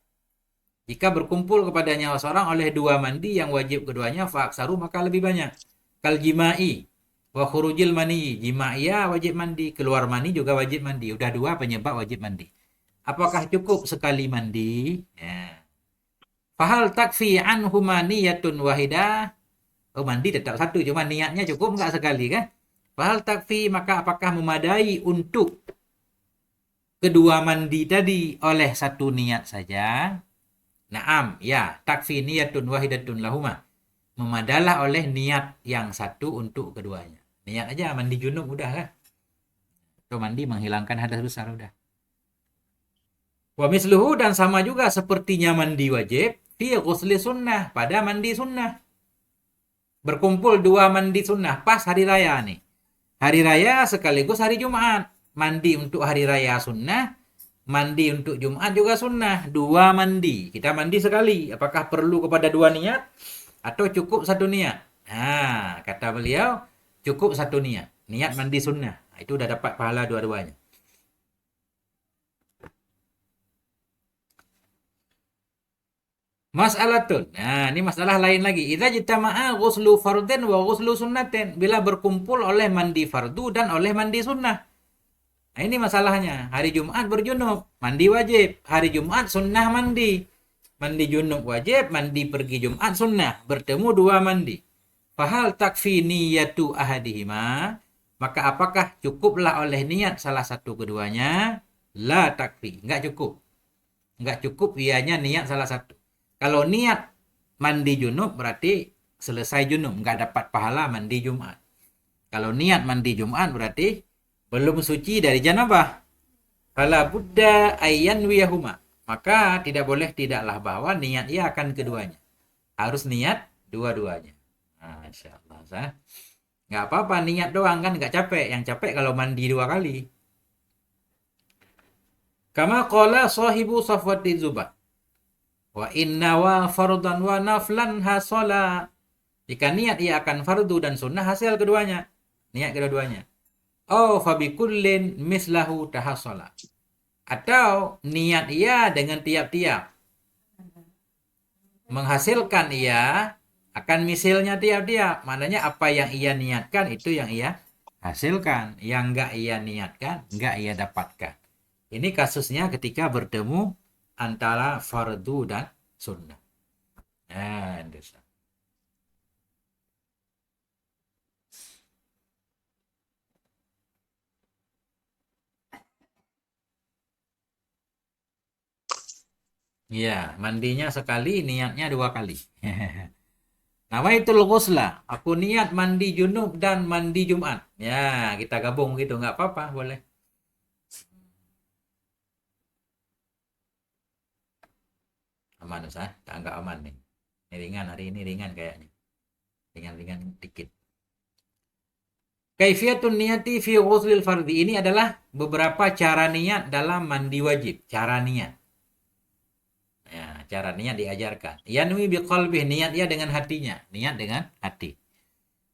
Jika berkumpul kepadanya seorang oleh 2 mandi yang wajib keduanya fa aksaru maka lebih banyak. Kal jima'i wa khurujil mani. Jima'iyah wajib mandi, keluar mani juga wajib mandi. Udah 2 penyebab wajib mandi. Apakah cukup sekali mandi? Ya. Fahal takfi anhuma niyatun wahidah. Oh mandi tetap satu, cuma niatnya cukup enggak sekali kan? Fahal takfi maka apakah memadai untuk kedua mandi tadi oleh satu niat saja? Naam, ya, takfi niyatun wahidatun lahuma. Memadalah oleh niat yang satu untuk keduanya. Niat aja mandi junub udah kan? atau mandi menghilangkan hadas besar udah. Wa misluhu, dan sama juga sepertinya mandi wajib fi ghusli sunnah, pada mandi sunnah. Berkumpul dua mandi sunnah pas hari raya nih. Hari raya sekaligus hari Jumat. Mandi untuk hari raya sunnah, mandi untuk Jumat juga sunnah. Dua mandi. Kita mandi sekali. Apakah perlu kepada dua niat atau cukup satu niat? Nah, kata beliau cukup satu niat. Niat mandi sunnah. Nah, itu udah dapat pahala dua-duanya. Mas'alatun. Nah, ini masalah lain lagi. Idza jitama'a ghuslu fardin wa ghuslu sunnatin. Bila berkumpul oleh mandi fardu dan oleh mandi sunnah. Nah, ini masalahnya. Hari Jumat berjunub, mandi wajib. Hari Jumat sunnah mandi. Mandi junub wajib, mandi pergi Jumat sunnah. Bertemu dua mandi. Fahal takfi niyatu ahadihima? Maka apakah cukuplah oleh niat salah satu keduanya? La takfi. Enggak cukup. Enggak cukup ianya niat salah satu. Kalau niat mandi junub berarti selesai junub, nggak dapat pahala mandi Jumat. Kalau niat mandi Jumat berarti belum suci dari janabah. Fala budda ayyan wiyahuma. Maka tidak boleh tidaklah bahwa niat ia akan keduanya. Harus niat dua-duanya. Masya Allah. Nggak apa-apa niat doang kan nggak capek. Yang capek kalau mandi dua kali. Kama qala sahibu Safwati Zubah. Wa inna wa fardan wa naflan hasala. Jika niat ia akan fardu dan sunnah hasil keduanya. Niat kedua-duanya. Oh fabikullin mislahu tahassala. Atau niat ia dengan tiap-tiap. Menghasilkan ia akan misilnya tiap-tiap. Maknanya apa yang ia niatkan itu yang ia hasilkan. Yang enggak ia niatkan, enggak ia dapatkan. Ini kasusnya ketika bertemu antara fardu dan sunnah. Nah, itu. Ya, mandinya sekali, niatnya dua kali. Nawaitul ghusla, aku niat mandi junub dan mandi Jumat. Ya, kita gabung gitu, nggak apa-apa, boleh. Aman Ustaz, tak anggap aman nih. Ini ringan, hari ini ringan kayaknya. Ringan-ringan dikit. Kaifiyatun niyati fi ghuslil fardhi. Ini adalah beberapa cara niat dalam mandi wajib. Cara niat. Ya, cara niat diajarkan. Yanwi biqalbih, niat ia dengan hatinya. Niat dengan hati.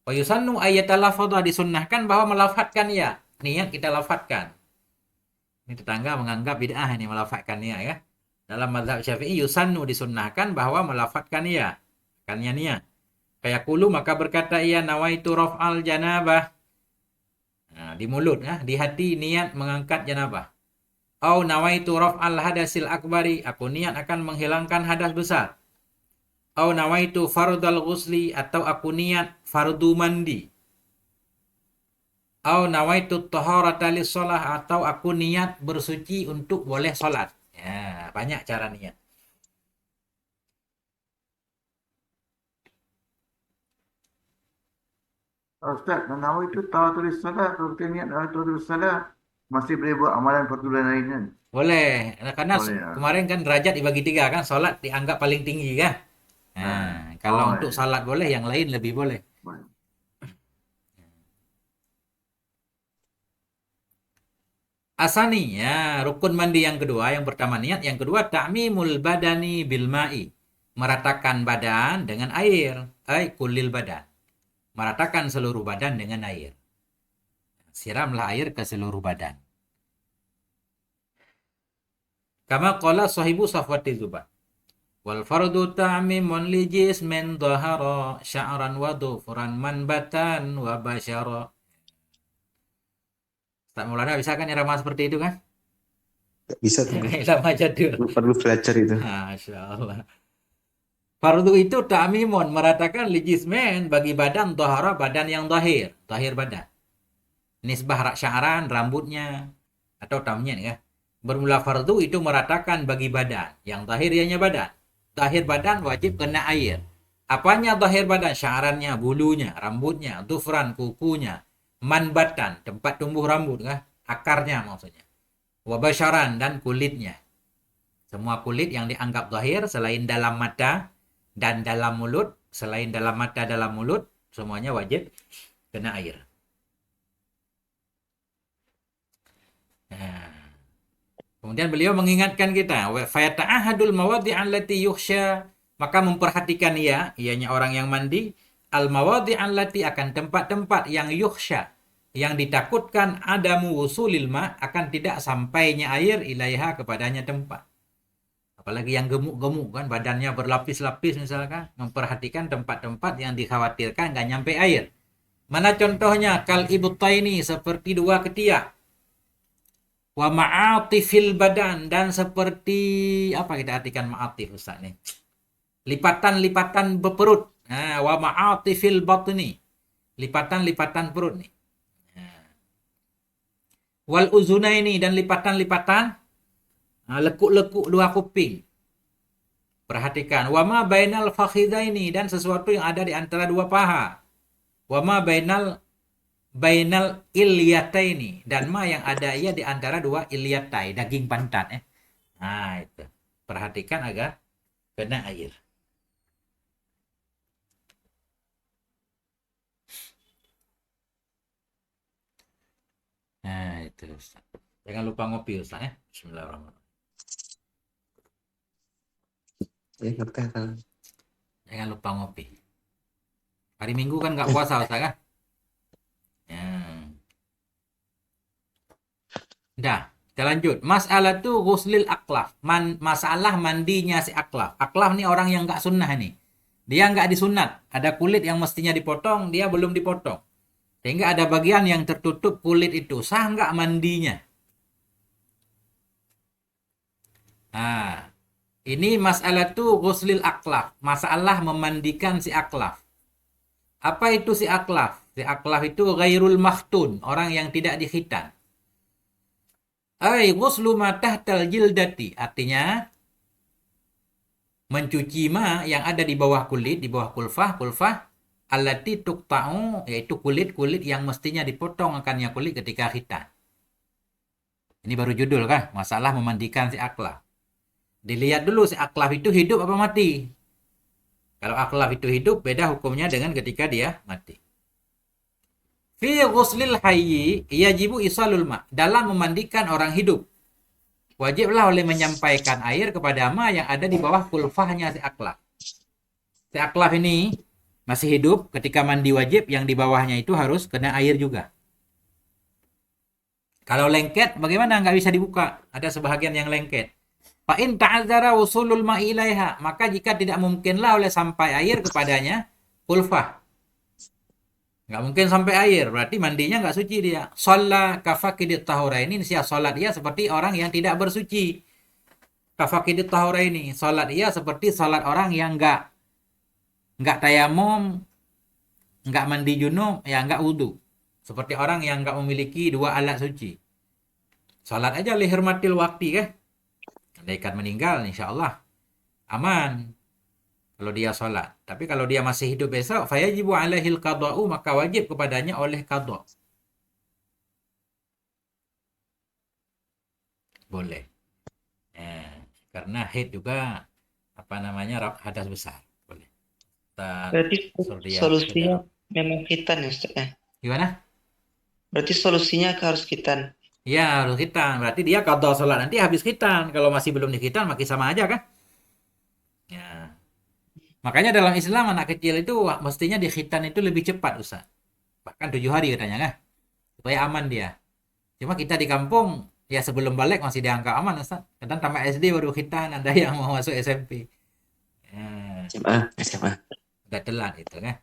Wa yusannu ayyatalafadha, disunnahkan bahwa melafadzkan ya. Niat kita lafadzkan. Ini tetangga menganggap bid'ah ini melafadzkan niat ya. Dalam mazhab Syafi'i yusannu, disunnahkan bahwa melafadzkan ia. Kannya niat. Kayak kulu maka berkata ia nawaitu raf'al janabah. Nah, di mulut ya, di hati niat mengangkat janabah. Au nawaitu raf'al hadasil akbari, aku niat akan menghilangkan hadas besar. Au nawaitu fardal ghusli, atau aku niat fardu mandi. Au nawaitu taharata lis-shalah, atau aku niat bersuci untuk boleh salat. Ya, banyak cara niat. Ustaz, nama itu tawatul salah, kalau kita niat tawatul salah, masih boleh buat amalan fardu dan lain kan? Boleh, karena Boleh, ya. kemarin kan derajat dibagi tiga kan, salat dianggap paling tinggi kan. Nah, kalau untuk salat boleh, yang lain lebih boleh. Boleh. Asani, ya, rukun mandi yang kedua, yang pertama niat, yang kedua ta'mimul badani bil ma'i. Meratakan badan dengan air, kulil badan. Meratakan seluruh badan dengan air. Siramlah air ke seluruh badan. Kama qala sahibu Safwati Zubah. Wal fardu ta'mimun li jismin dhahara sya'ran wa dhufran manbatan wa basyara. Ustaz Maulana bisa kan irama seperti itu kan? Gak bisa tuh. Irama jadul. Perlu belajar itu. Masya Allah. Fardu itu ta'mimun, meratakan li jismin bagi badan dhahara, badan yang zahir, zahir badan. Nisbah sya'ran, rambutnya atau tamnya ya. Bermula fardu itu meratakan bagi badan, yang zahir ianya badan. Zahir badan wajib kena air. Apanya zahir badan? Sya'rannya, bulunya, rambutnya, dhufran, kukunya, manbatan, tempat tumbuh rambut kah? akarnya maksudnya. Wa basyaran, dan kulitnya. Semua kulit yang dianggap zahir selain dalam mata dan dalam mulut, selain dalam mata dalam mulut, semuanya wajib kena air. Nah, kemudian beliau mengingatkan kita, wa fayata'ahadul mawadhi' allati yukhsha, maka memperhatikan ianya orang yang mandi, al mawadhi' allati, akan tempat-tempat yang yukhsha, yang ditakutkan adamu wusulil ma, akan tidak sampainya air ilaiha, kepadanya tempat. Apalagi yang gemuk-gemuk kan, badannya berlapis-lapis misalkan, memperhatikan tempat-tempat yang dikhawatirkan nggak nyampe air. Mana contohnya? Kal ibtaini, seperti dua ketiak. Wa ma'atifil badan, dan seperti apa kita artikan ma'atif Ustaz nih? Lipatan-lipatan perut. Nah, wa ma'atifil batni, lipatan-lipatan perut nih. Nah. Wal uzunaini, dan lipatan-lipatan lekuk-lekuk dua kuping. Perhatikan. Wa ma bainal fakhidaini, dan sesuatu yang ada di antara dua paha. Wa ma bainal ilyataini, dan ma yang ada ia di antara dua ilyatai, daging pantat. Nah, itu. Perhatikan agar kena air. Nah, itu Ustaz. Jangan lupa ngopi Ustaz ya. Bismillahirrahmanirrahim. Ya, ngerti kan. Jangan lupa ngopi. Hari Minggu kan nggak puasa Ustaz kan? Ya. Dah, kita lanjut. Masalah tuh ghuslil aklaf. Masalah mandinya si aklaf. Aklaf nih orang yang nggak sunnah nih. Dia nggak disunat. Ada kulit yang mestinya dipotong, dia belum dipotong. Sehingga ada bagian yang tertutup kulit itu. Sah nggak mandinya? Nah, ini masalah tuh ghuslil aklaf. Masalah memandikan si aklaf. Apa itu si aklaf? Si aklaf itu ghairul makhtun, orang yang tidak dikhitan. Ai ghuslu ma tahtal jildati, artinya mencuci ma yang ada di bawah kulit, di bawah kulfah allati tuqta'u, yaitu kulit-kulit yang mestinya dipotong akannya kulit ketika khitan. Ini baru judul kan, masalah memandikan si aklaf. Dilihat dulu si aklaf itu hidup apa mati. Kalau aklaf itu hidup, beda hukumnya dengan ketika dia mati. Fi ghuslil hayyi yajibu isalul ma, dalam memandikan orang hidup, wajiblah oleh menyampaikan air kepada ma yang ada di bawah kulfahnya si aklaf. Si aklaf ini masih hidup, ketika mandi wajib, yang di bawahnya itu harus kena air juga. Kalau lengket, bagaimana? Nggak bisa dibuka. Ada sebahagian yang lengket. Fa in ta'azzara wusulul ma'i ilaiha, maka jika tidak mungkinlah oleh sampai air kepadanya kulfah. Nggak mungkin sampai air, berarti mandinya nggak suci dia. Shalla kafaqidit tahuraini, dia salat dia seperti orang yang tidak bersuci. Kafaqidit tahuraini, salat dia seperti salat orang yang nggak tayamum, nggak mandi junub, ya nggak wudu. Seperti orang yang nggak memiliki dua alat suci. Salat aja lihirmatil wakti kan. Andaikan meninggal, insya Allah aman kalau dia sholat. Tapi kalau dia masih hidup besok, fayajibu alaihil qada'u, maka wajib kepadanya oleh qada'. Boleh. Karena haid juga hadas besar. Boleh. Berarti solusinya memang khitan ya Ustaz ya? Gimana? Berarti solusinya harus khitan. Ya, harus khitan. Berarti dia qada sholat nanti habis khitan. Kalau masih belum dikhitan, makin sama aja kan? Ya. Makanya dalam Islam anak kecil itu mestinya dikhitan itu lebih cepat Ustaz. Bahkan 7 hari katanya kan. Supaya aman dia. Cuma kita di kampung ya sebelum balik masih dianggap aman Ustaz. Kadang tamat SD baru khitan, ada yang mau masuk SMP. Ya. SMA. Udah telat itu kan.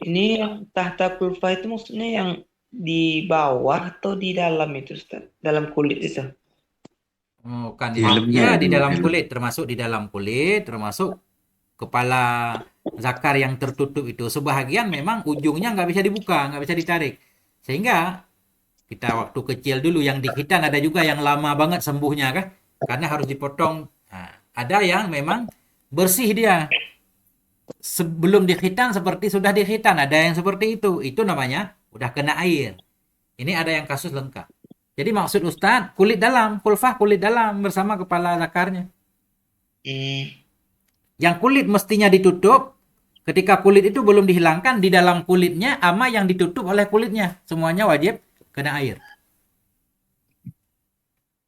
Ini yang tahta kulfa itu maksudnya yang di bawah atau di dalam itu Ustaz? Dalam kulit itu? Bukan Di ya, dalamnya. di dalam kulit, termasuk di dalam kulit, termasuk kepala zakar yang tertutup itu. Sebahagian memang ujungnya nggak bisa dibuka, nggak bisa ditarik. Sehingga kita waktu kecil dulu yang dikhitan ada juga yang lama banget sembuhnya kan, karena harus dipotong. Nah, ada yang memang bersih dia. Sebelum dikhitan seperti sudah dikhitan, ada yang seperti itu. Itu namanya udah kena air. Ini ada yang kasus lengkap. Jadi maksud Ustadz, kulit dalam, kulfah kulit dalam bersama kepala zakarnya. Hmm. Yang kulit mestinya ditutup, ketika kulit itu belum dihilangkan, di dalam kulitnya ama yang ditutup oleh kulitnya. Semuanya wajib kena air.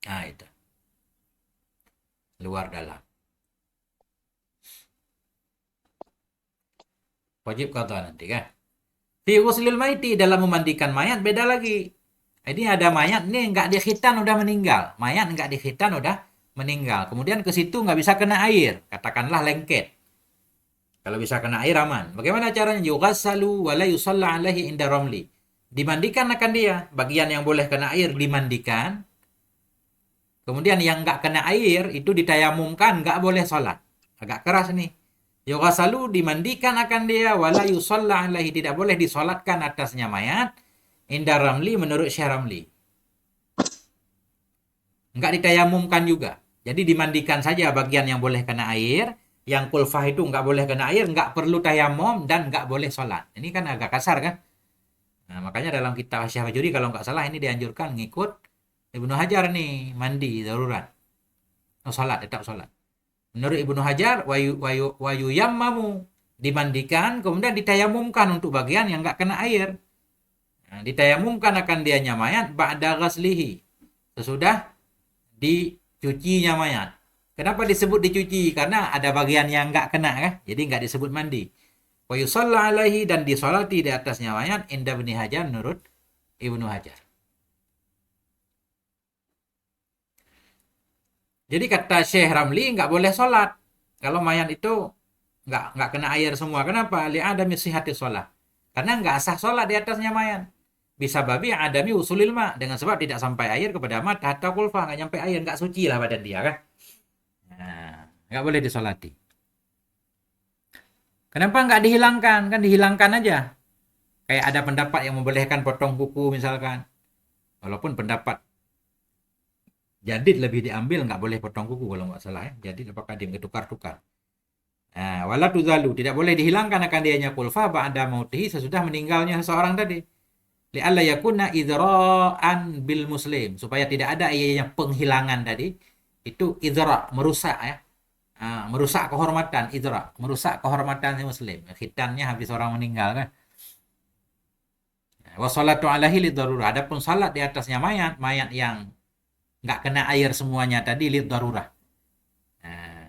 Nah itu. Luar dalam. Wajib qadha nanti kan. Fi ghuslil maiti, dalam memandikan mayat beda lagi. Ini ada mayat nih nggak dikhitan udah meninggal. Mayat nggak dikhitan udah meninggal. Kemudian ke situ nggak bisa kena air. Katakanlah lengket. Kalau bisa kena air aman. Bagaimana caranya? Yughassalu wa la yusalla alaihi inda ramli. Dimandikan akan dia. Bagian yang boleh kena air dimandikan. Kemudian yang nggak kena air itu ditayamumkan, nggak boleh sholat. Agak keras nih. Yughassalu, dimandikan akan dia, wala yusalla alaihi, tidak boleh disolatkan atasnya mayat. Inda Ramli, menurut Syekh Ramli. Nggak ditayamumkan juga. Jadi dimandikan saja bagian yang boleh kena air. Yang kulfah itu nggak boleh kena air, nggak perlu tayamum, dan nggak boleh sholat. Ini kan agak kasar kan? Nah, makanya dalam kitab Syekh Fajuri, kalau nggak salah ini dianjurkan ngikut Ibnu Hajar nih, mandi darurat. Oh, sholat, tetap sholat. Menurut Ibnu Hajar, wayu yammamu, dimandikan, kemudian ditayamumkan untuk bagian yang nggak kena air. Nah, ditayamumkan akan dianya mayat ba'da ghaslihi, sesudah dicucinya mayat. Kenapa disebut dicuci? Karena ada bagian yang nggak kena kan? Jadi nggak disebut mandi. Wa yusalla alaihi, dan disolati di atasnya mayat inda Ibnu Hajar, menurut Ibnu Hajar. Jadi kata Syekh Ramli nggak boleh sholat kalau mayat itu nggak kena air semua. Kenapa? Li'adami sihhati sholat. Karena nggak sah sholat di atasnya mayat. Bisa babi adami usulil ma, dengan sebab tidak sampai air kepada mat hatta kulfa, nggak nyampe air, nggak suci lah badan dia kan. Nah, nggak boleh disolati. Kenapa nggak dihilangkan? Kan dihilangkan aja. Kayak ada pendapat yang membolehkan potong kuku misalkan. Walaupun pendapat jadid lebih diambil, nggak boleh potong kuku kalau nggak salah ya. Jadid apakah dia tukar-tukar. Nah, wala tuzalu, tidak boleh dihilangkan akan dianya kulfa ba'da mautihi, sesudah meninggalnya seseorang tadi. Li'alla yakuna idra'an bil muslim, supaya tidak ada yang penghilangan tadi. Itu idra', merusak ya. Merusak kehormatan, idra', merusak kehormatan si muslim. Khitannya habis orang meninggal kan. Wa sholatu alaihi lidarurah. Adapun salat di atasnya mayat yang nggak kena air semuanya tadi lid darurah. Nah,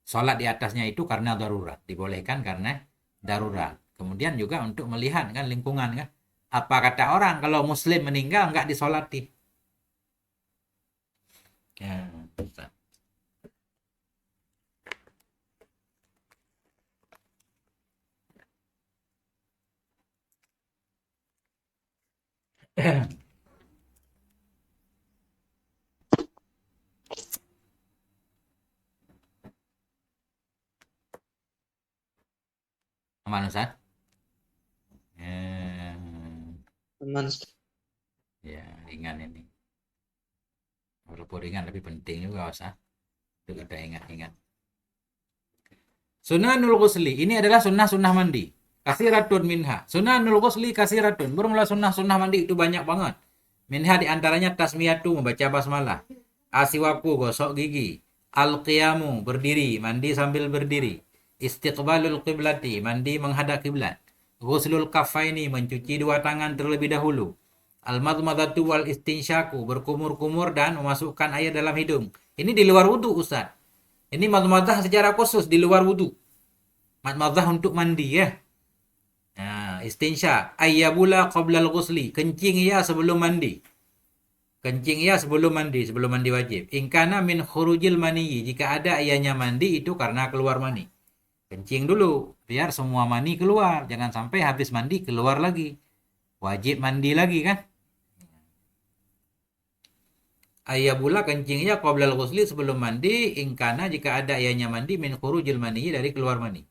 sholat di atasnya itu karena darurat, dibolehkan karena darurat. Kemudian juga untuk melihat kan lingkungan kan, apa kata orang kalau muslim meninggal nggak disolati. Ya, Ustaz. Aman Ustaz? Aman, Ustaz. Ya, ringan ini. Walaupun ringan tapi penting juga Ustaz. Itu ada ingat-ingat. Sunanul ghusli, ini adalah sunnah-sunnah mandi. Kasiratun minha. Sunanul ghusli kasiratun. Bermula sunnah-sunnah mandi itu banyak banget. Minha diantaranya tasmiyatu, membaca basmalah. Asiwaku, gosok gigi. Al-qiyamu, berdiri, mandi sambil berdiri. Istiqbalul qiblati, mandi menghadap kiblat. Ghuslul kafaini, mencuci dua tangan terlebih dahulu. Al-madmadatu wal istinsyaku, berkumur-kumur dan memasukkan air dalam hidung. Ini di luar wudu Ustaz. Ini madmadah secara khusus di luar wudu. Madmadah untuk mandi ya. Nah, istinsya, ayyabula qoblal ghusli, kencing ya sebelum mandi. Kencing ya sebelum mandi wajib. Ingkana min khurujil mani, jika ada ianya mandi itu karena keluar mani. Kencing dulu, biar semua mani keluar. Jangan sampai habis mandi keluar lagi. Wajib mandi lagi kan. Ayyabula, kencingnya qoblal ghusli, sebelum mandi. Ingkana, jika ada ianya mandi min khurujil mani, dari keluar mani.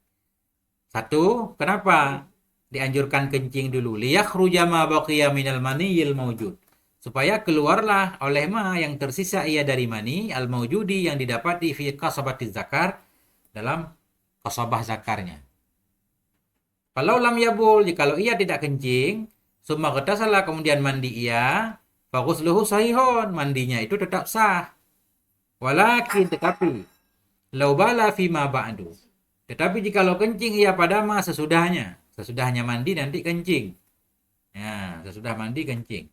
Satu, kenapa dianjurkan kencing dulu? Liyakhruja ma baqiya minal maniyil mawjud, supaya keluarlah oleh ma yang tersisa ia dari mani al mawjudi, yang didapati fi qasabati zakar, dalam qasabah zakarnya. Kalau lam yabul, jikalau ia tidak kencing, summa ghatasala, kemudian mandi ia, Fa ghusluhu sahihun, mandinya itu tetap sah. Walakin tetapi lau bala fima ba'du. Tetapi jikalau kencing ia pada masa sesudahnya. Sesudahnya mandi nanti kencing. Ya, sesudah mandi kencing.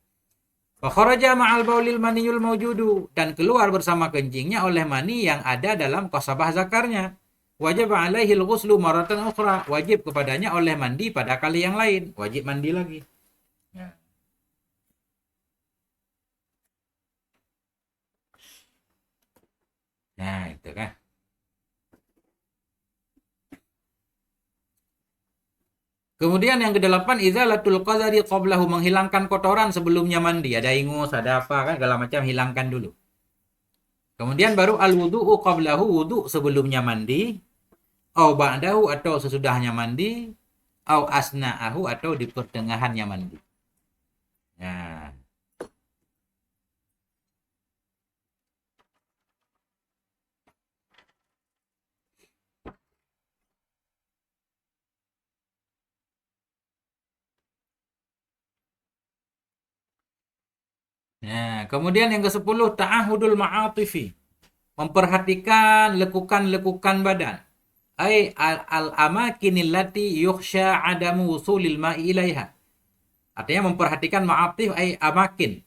Fa kharaja ma'al baulil maniyul mawjudu, dan keluar bersama kencingnya oleh mani yang ada dalam qasabah zakarnya. Wajib alaihil ghuslu maratan ukhra, wajib kepadanya oleh mandi pada kali yang lain, wajib mandi lagi. Ya. Nah, itu kan. Kemudian yang kedelapan, izalatul qadari qablahu, menghilangkan kotoran sebelumnya mandi. Ada ingus, ada apa kan, segala macam hilangkan dulu. Kemudian baru al-wudu'u qablahu, wudu sebelumnya mandi. Au ba'dahu, atau sesudahnya mandi. Au asna'ahu, atau di pertengahannya mandi. Nah. Nah, kemudian yang ke-10, ta'ahudul ma'atifi, memperhatikan lekukan-lekukan badan. Ai al-amakinil lati yukhsha adamu wusulil ma'i ilaiha. Artinya memperhatikan ma'atif ai amakin.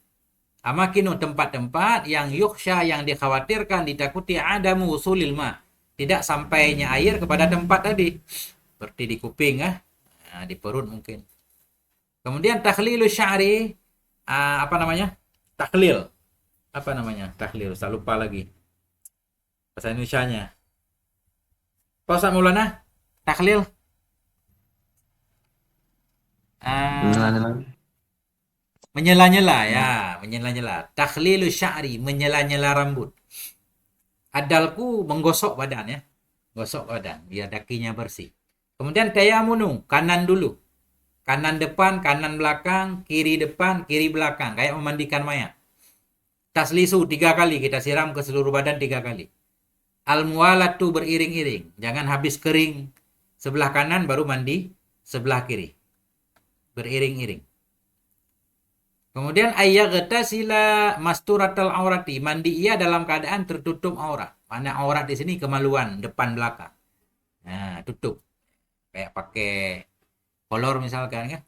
Amakinu, tempat-tempat yang yukhsha, yang dikhawatirkan, ditakuti adamu wusulil ma', tidak sampainya air kepada tempat tadi. Seperti di kuping nah, di perut mungkin. Kemudian takhlilu sya'ri, apa namanya? Taklil. Apa namanya? Taklil. Saya lupa lagi. Bahasa Indonesianya. Pak Ustaz Maulana? Taklil. Menyela-nyela ya. Menyela-nyela. Takhlilu sya'ri. Menyela-nyela rambut. Adalku menggosok badan ya. Gosok badan. Biar dakinya bersih. Kemudian tayamunu. Kanan dulu. Kanan depan, kanan belakang, kiri depan, kiri belakang. Kayak memandikan mayat. Taslisu 3 kali. Kita siram ke seluruh badan 3 kali. Al-muwalatu, beriring-iring. Jangan habis kering sebelah kanan baru mandi sebelah kiri. Beriring-iring. Kemudian ayyaghtasila masturatal aurati. Mandi ia dalam keadaan tertutup aurat. Mana aurat di sini kemaluan depan belakang. Nah, tutup. Kayak pakai kolor misalkan kan.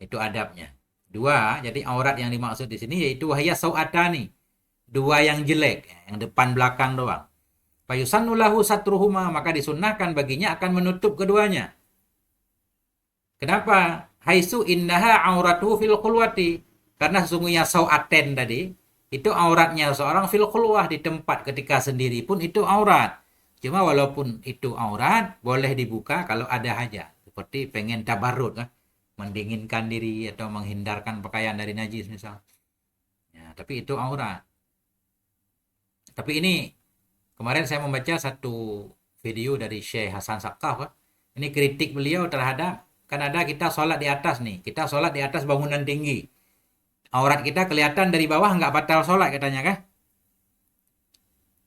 Itu adabnya. 2, jadi aurat yang dimaksud di sini yaitu wahya sau'atani. 2 yang jelek, yang depan belakang doang. Fayusannu lahu satruhuma, maka disunnahkan baginya akan menutup keduanya. Kenapa? Haisu innaha auratuhu fil khulwati. Karena sesungguhnya sau'aten tadi, itu auratnya seorang fil khulwah, di tempat ketika sendiri pun itu aurat. Cuma walaupun itu aurat, boleh dibuka kalau ada hajat. Seperti pengen tabarruk kan. Mendinginkan diri atau menghindarkan pakaian dari najis misal. Ya, tapi itu aurat. Tapi ini kemarin saya membaca satu video dari Syekh Hasan Saqqaf. Ini kritik beliau terhadap, kan ada kita sholat di atas nih. Kita sholat di atas bangunan tinggi. Aurat kita kelihatan dari bawah, nggak batal sholat katanya kan.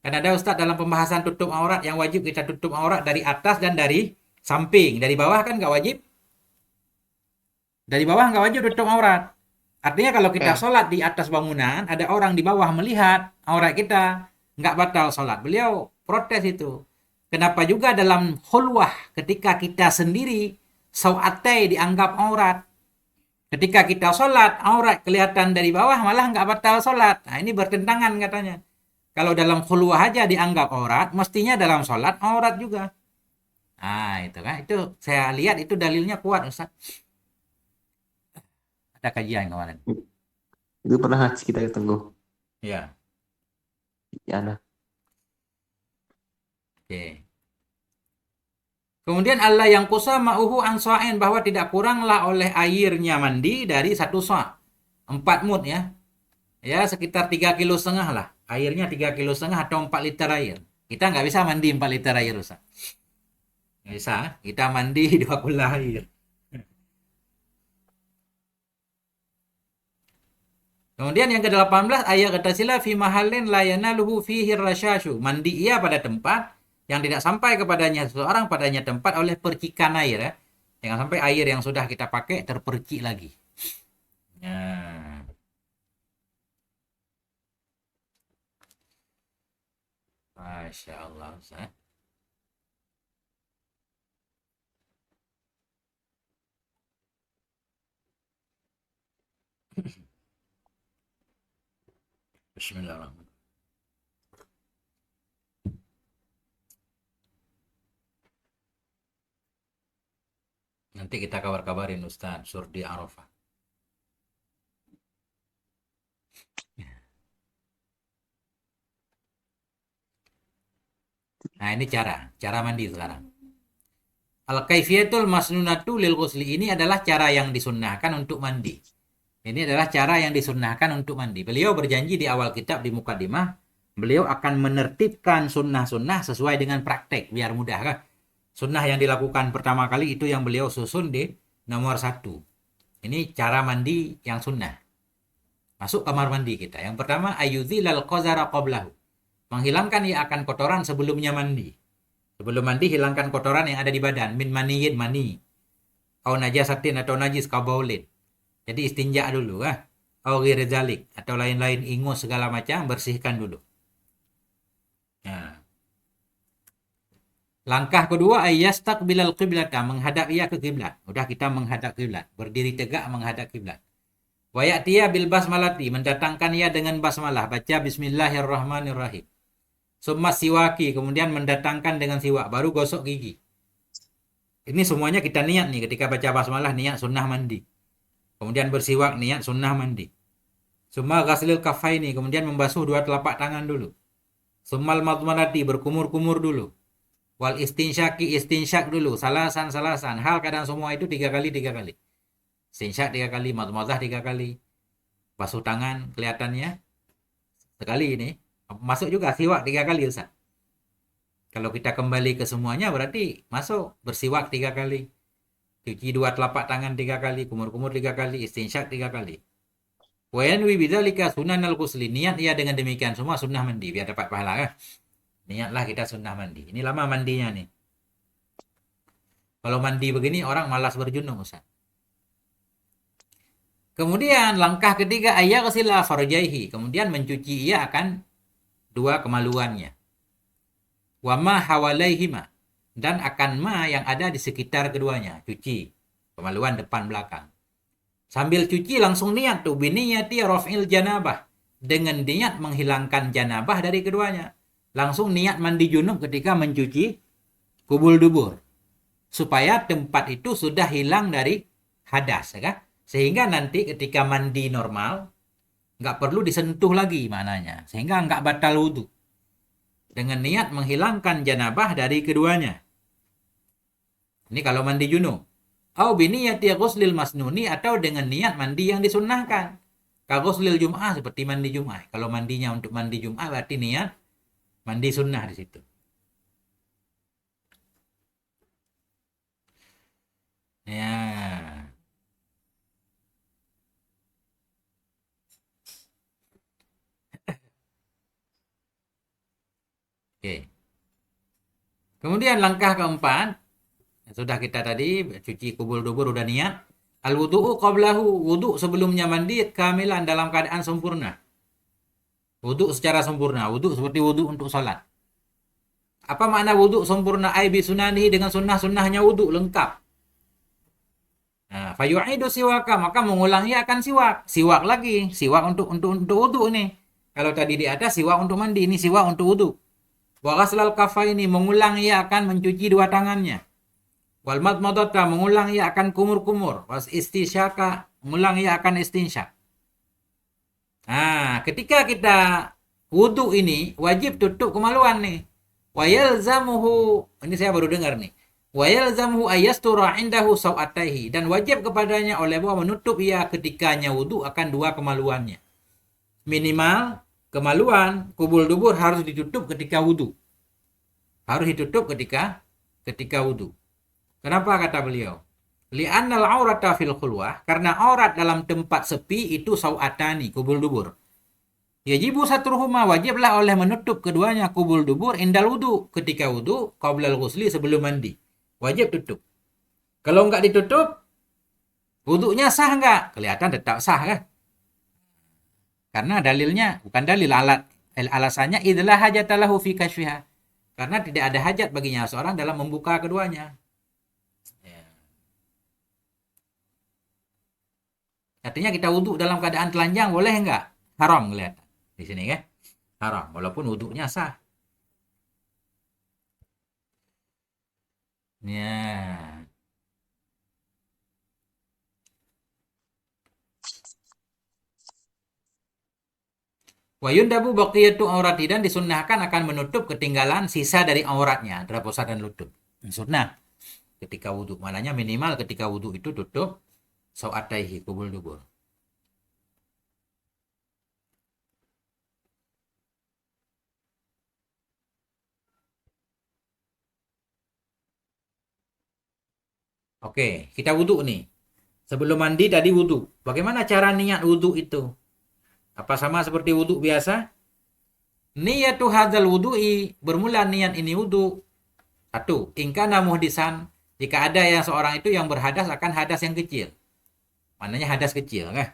Kan ada Ustadz dalam pembahasan tutup aurat yang wajib kita tutup aurat dari atas dan dari samping. Dari bawah kan nggak wajib. Dari bawah nggak wajib tutup aurat. Artinya kalau kita sholat di atas bangunan, ada orang di bawah melihat aurat kita, nggak batal sholat. Beliau protes itu. Kenapa juga dalam khulwah ketika kita sendiri, sau'atai dianggap aurat. Ketika kita sholat, aurat kelihatan dari bawah, malah nggak batal sholat. Nah, ini bertentangan katanya. Kalau dalam khulwah aja dianggap aurat, mestinya dalam sholat aurat juga. Nah, itu kan. Itu saya lihat itu dalilnya kuat, Ustaz. Ada kajian kemarin. Itu pernah haji kita ketemu. Ya. Ya ada. Oke. Kemudian Allah yang kusa ma'uhu ansa'in, bahwa tidak kuranglah oleh airnya mandi dari 1 sa'. 4 mud ya. Ya sekitar 3,5 kilo lah. Airnya 3,5 kilo atau 4 liter air. Kita nggak bisa mandi 4 liter air, Ustaz. Nggak bisa. Kita mandi 20 air. Kemudian yang ke-18, ayat qatasila fi mahalin la yanaluhu fihi rasyashu. Mandi ia pada tempat yang tidak sampai kepadanya seseorang padanya tempat oleh percikan air ya. Jangan sampai air yang sudah kita pakai terpercik lagi. Nah. Masya Allah, Ustaz. Bismillahirrahmanirrahim. Nanti kita kabar-kabarin Ustaz, surdi Arafah. Nah, ini cara mandi sekarang. Al-kaifiyatul masnunatu lil ghusli, ini adalah cara yang disunnahkan untuk mandi. Ini adalah cara yang disunnahkan untuk mandi. Beliau berjanji di awal kitab di Muqaddimah, beliau akan menertibkan sunnah-sunnah sesuai dengan praktek, biar mudah kan. Sunnah yang dilakukan pertama kali itu yang beliau susun di nomor 1. Ini cara mandi yang sunnah. Masuk kamar mandi kita. Yang pertama, ayyudzilal qazara qablahu. Menghilangkan ia akan kotoran sebelumnya mandi. Sebelum mandi hilangkan kotoran yang ada di badan. Min maniyin, mani. Au najasatin atau najis kabaulin. Jadi istinja dulu. Au ghairi dzalik. Atau lain-lain ingus segala macam. Bersihkan dulu. Nah. Langkah kedua, ayyastaqbilal qiblata. Menghadap ia ke kiblat. Udah kita menghadap kiblat. Berdiri tegak menghadap kiblat. Wa ya'tiya bil basmalati. Mendatangkan ia dengan basmalah. Baca bismillahirrahmanirrahim. Summa siwaki, kemudian mendatangkan dengan siwak, baru gosok gigi. Ini semuanya kita niat nih, ketika baca basmalah niat sunnah mandi. Kemudian bersiwak niat sunnah mandi. Summa ghaslil kafaini, kemudian membasuh dua telapak tangan dulu. Summal madmanati, berkumur-kumur dulu. Wal istinsyaki, istinsyak dulu. Salasan. Hal kadang semua itu 3 kali. Istinsyak 3 kali, madmadah 3 kali. Basuh tangan kelihatannya sekali ini. Masuk juga siwak 3 kali Ustaz. Kalau kita kembali ke semuanya berarti masuk bersiwak 3 kali. Cuci 2 telapak tangan 3 kali, kumur-kumur 3 kali, istinsyak 3 kali. Wa yanwi bidzalika sunanal ghusli. Niat ia dengan demikian semua sunnah mandi biar dapat pahala kan. Niatlah kita sunnah mandi. Ini lama mandinya nih. Kalau mandi begini orang malas berjunub Ustaz. Kemudian langkah ketiga ayaghsila farjaihi. Kemudian mencuci ia akan 2 kemaluannya. Wa ma hawalaihima, dan akan ma yang ada di sekitar keduanya. Cuci kemaluan depan belakang. Sambil cuci langsung niat tuh biniyati raf'il janabah, dengan niat menghilangkan janabah dari keduanya. Langsung niat mandi junub ketika mencuci kubul dubur. Supaya tempat itu sudah hilang dari hadas, kan? Sehingga nanti ketika mandi normal nggak perlu disentuh lagi maknanya. Sehingga nggak batal wudhu. Dengan niat menghilangkan janabah dari keduanya. Ini kalau mandi junub. Au biniyati ghuslil masnuni, atau dengan niat mandi yang disunnahkan. Ka ghuslil jum'ah, seperti mandi jum'ah. Kalau mandinya untuk mandi jum'ah berarti niat mandi sunnah di situ. Ya. Oke. Kemudian langkah keempat, sudah kita tadi cuci kubul dubur udah niat. Al-wudu'u qablahu, wudu sebelumnya mandi kamilan dalam keadaan sempurna. Wudu secara sempurna, wudu seperti wudu untuk salat. Apa makna wudu sempurna? Ai bi sunanihi, dengan sunnah-sunnahnya wudu lengkap. Nah, fayu'idu siwaka, maka mengulangi akan siwak. Siwak lagi, siwak untuk wudu nih. Kalau tadi di atas siwak untuk mandi, ini siwak untuk wudu. Wa ghaslal kafaini, mengulang ia akan mencuci 2 tangannya. Wal madmadata, mengulang ia akan kumur-kumur. Was istinsyaka, mengulang ia akan istinsyak. Nah, ketika kita wudu ini wajib tutup kemaluan nih. Wa yalzamuhu, ini saya baru dengar nih. Wa yalzamuhu ayastura indahu sawataihi, dan wajib kepadanya oleh Allah menutup ia ketikanya wudu akan 2 kemaluannya. Minimal kemaluan kubul dubur harus ditutup ketika wudu. Harus ditutup ketika wudu. Kenapa kata beliau? Li'annal aurata fil khulwah, karena aurat dalam tempat sepi itu sawatani, kubul dubur. Yajibu satruhuma, wajiblah oleh menutup keduanya kubul dubur indal wudu, ketika wudu, qablal ghusli, sebelum mandi. Wajib tutup. Kalau enggak ditutup, wudunya sah enggak? Kelihatan tetap sah kan? Karena dalilnya bukan dalil alat Alasannya idlah hajatalahu fi kashfiha. Karena tidak ada hajat baginya seorang dalam membuka keduanya. Ya. Artinya kita wudhu dalam keadaan telanjang boleh enggak? Haram lihat di sini ya. Haram walaupun wudhunya sah. Ya. Wa yundabu baqiyatu aurati dan disunnahkan akan menutup ketinggalan sisa dari auratnya, antara pusat dan lutut. Sunnah ketika wudhu. Maknanya minimal ketika wudhu itu tutup sawataihi, kubul dubur. Oke, kita wudhu nih. Sebelum mandi tadi wudhu. Bagaimana cara niat wudhu itu? Apa sama seperti wudhu biasa? Niyatu hadzal wudhu'i, bermula niat ini wudhu. Satu, ingkana muhdisan, jika ada yang seorang itu yang berhadas akan hadas yang kecil. Maknanya hadas kecil, kan?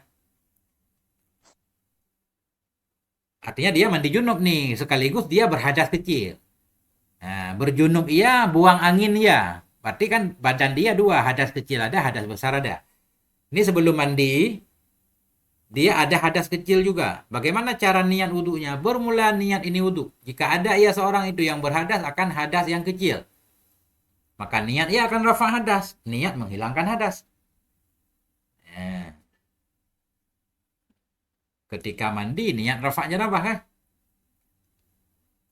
Artinya dia mandi junub nih, sekaligus dia berhadas kecil. Nah, berjunub iya, buang angin iya. Berarti kan badan dia dua, hadas kecil ada, hadas besar ada. Ini sebelum mandi, dia ada hadas kecil juga. Bagaimana cara niat wudhunya? Bermula niat ini wudhu. Jika ada ia seorang itu yang berhadas akan hadas yang kecil, maka niat ia akan rafa hadas. Niat menghilangkan hadas. Nah, ketika mandi niat rafa janabah kan?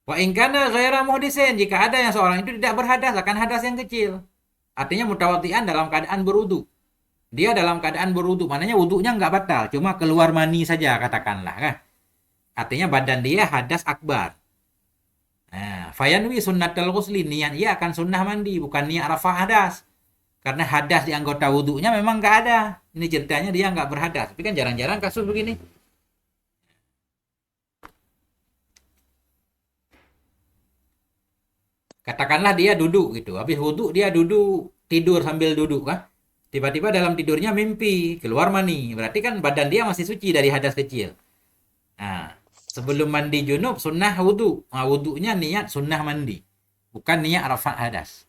Wa in kana ghaira muhdisin, jika ada yang seorang itu tidak berhadas akan hadas yang kecil. Artinya mutawatian dalam keadaan berwudu. Dia dalam keadaan berwudu, maknanya wudunya nggak batal, cuma keluar mani saja katakanlah kan. Artinya badan dia hadas akbar. Nah, fayanwi sunnatul ghusli, niat ia akan sunnah mandi, bukan niat rafah hadas. Karena hadas di anggota wudunya memang nggak ada. Ini ceritanya dia nggak berhadas. Tapi kan jarang-jarang kasus begini. Katakanlah dia duduk gitu. Habis wudhu dia duduk, tidur sambil duduk kan. Tiba-tiba dalam tidurnya mimpi, keluar mani. Berarti kan badan dia masih suci dari hadas kecil. Nah, sebelum mandi junub sunnah wudhu. Nah, wudhunya niat sunnah mandi. Bukan niat rafa' hadas.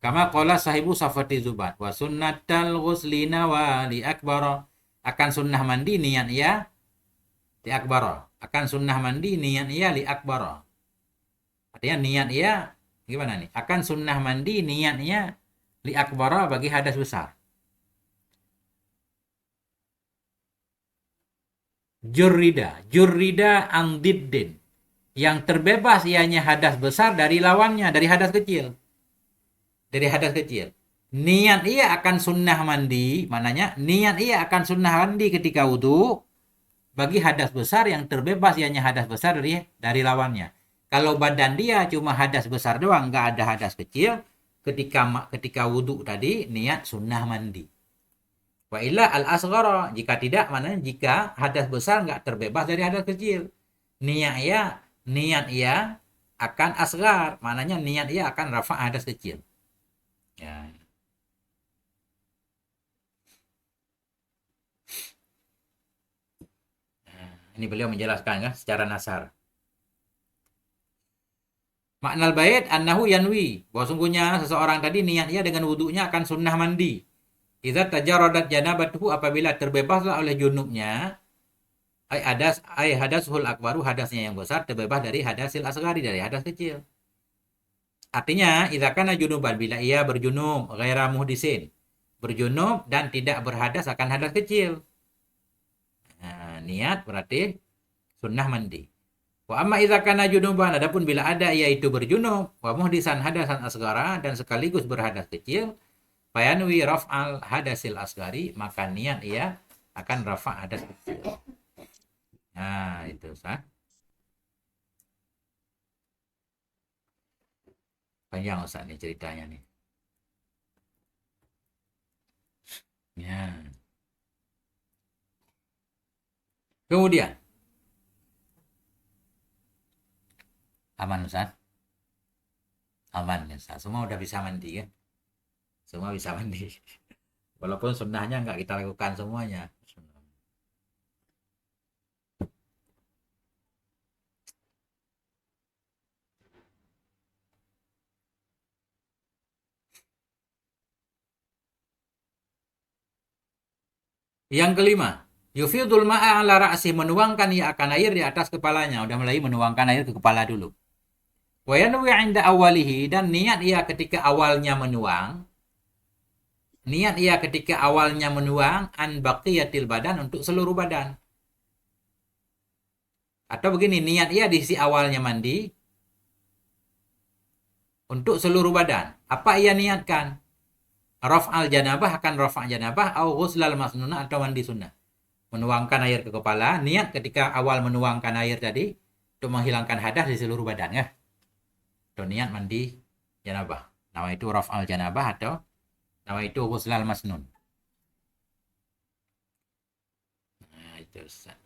Kama qala sahibu safati zubat. Wa sunnatal ghuslina wa li akbara. Akan sunnah mandi niat ia li akbara. Akan sunnah mandi niat ia li akbara. Artinya niat ia gimana nih? Akan sunnah mandi niatnya li akbara bagi hadas besar. Jurrida andiddin. Yang terbebas ianya hadas besar dari lawannya, dari hadas kecil. Dari hadas kecil. Niat ia akan sunnah mandi, maknanya niat ia akan sunnah mandi ketika wudhu bagi hadas besar yang terbebas ianya hadas besar dari lawannya. Kalau badan dia cuma hadas besar doang, nggak ada hadas kecil, ketika wudhu tadi niat sunnah mandi. Wa illa al asghara, jika tidak, mana jika hadas besar nggak terbebas dari hadas kecil, niat ia akan asghar, maknanya niat ia akan rafa hadas kecil. Ya. Nah, ini beliau menjelaskan kan secara nasar. Maknal bait annahu yanwi, bahwa sungguhnya seseorang tadi niatnya dengan wudunya akan sunnah mandi. Idza tajarradat janabatuhu, apabila terbebaslah oleh junubnya, ay hadasul akbaru, hadasnya yang besar terbebas dari hadasil asghari, dari hadas kecil. Artinya idza kana junuban, bila ia berjunub ghaira muhdisin, berjunub dan tidak berhadas akan hadas kecil. Nah, niat berarti sunnah mandi. Wa amma idza kana junuban, adapun bila ada yaitu berjunub wa muhdisan hadasan asgara dan sekaligus berhadas kecil, fayanwi raf'al hadasil asgari, maka niat ia akan rafa' hadas kecil. Nah, itu sah. Panjang Ustaz nih ceritanya nih. Ya. Kemudian aman Ustaz? Aman Ustaz. Semua udah bisa mandi kan? Semua bisa mandi. Walaupun sunnahnya nggak kita lakukan semuanya. Yang kelima, yufidul ma'a ala ra'si, menuangkan ia akan air di atas kepalanya. Udah mulai menuangkan air ke kepala dulu. Wa yanwi 'inda awalihi, dan niat ia ketika awalnya menuang. Niat ia ketika awalnya menuang an baqiyatil badan, untuk seluruh badan. Atau begini, niat ia di sisi awalnya mandi untuk seluruh badan. Apa ia niatkan? Raf'al janabah, akan raf'a janabah, au ghuslal masnunah, atau mandi sunnah. Menuangkan air ke kepala, niat ketika awal menuangkan air tadi untuk menghilangkan hadas di seluruh badan ya. Atau niat mandi janabah. Nama itu raf'al janabah, atau nama itu ghuslal masnun. Nah, itu Ustaz.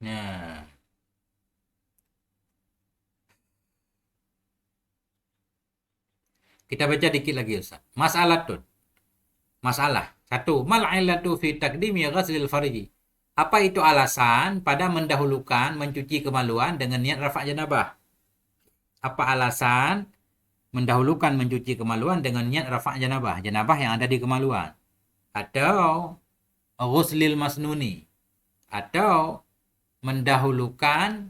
Nah, kita baca dikit lagi Ustaz. Masalah. Satu, mal illatu fi taqdimi ghaslil farji. Apa itu alasan pada mendahulukan mencuci kemaluan dengan niat rafa' janabah? Apa alasan mendahulukan mencuci kemaluan dengan niat rafa' janabah? Janabah yang ada di kemaluan. Atau ghuslil masnuni. Atau mendahulukan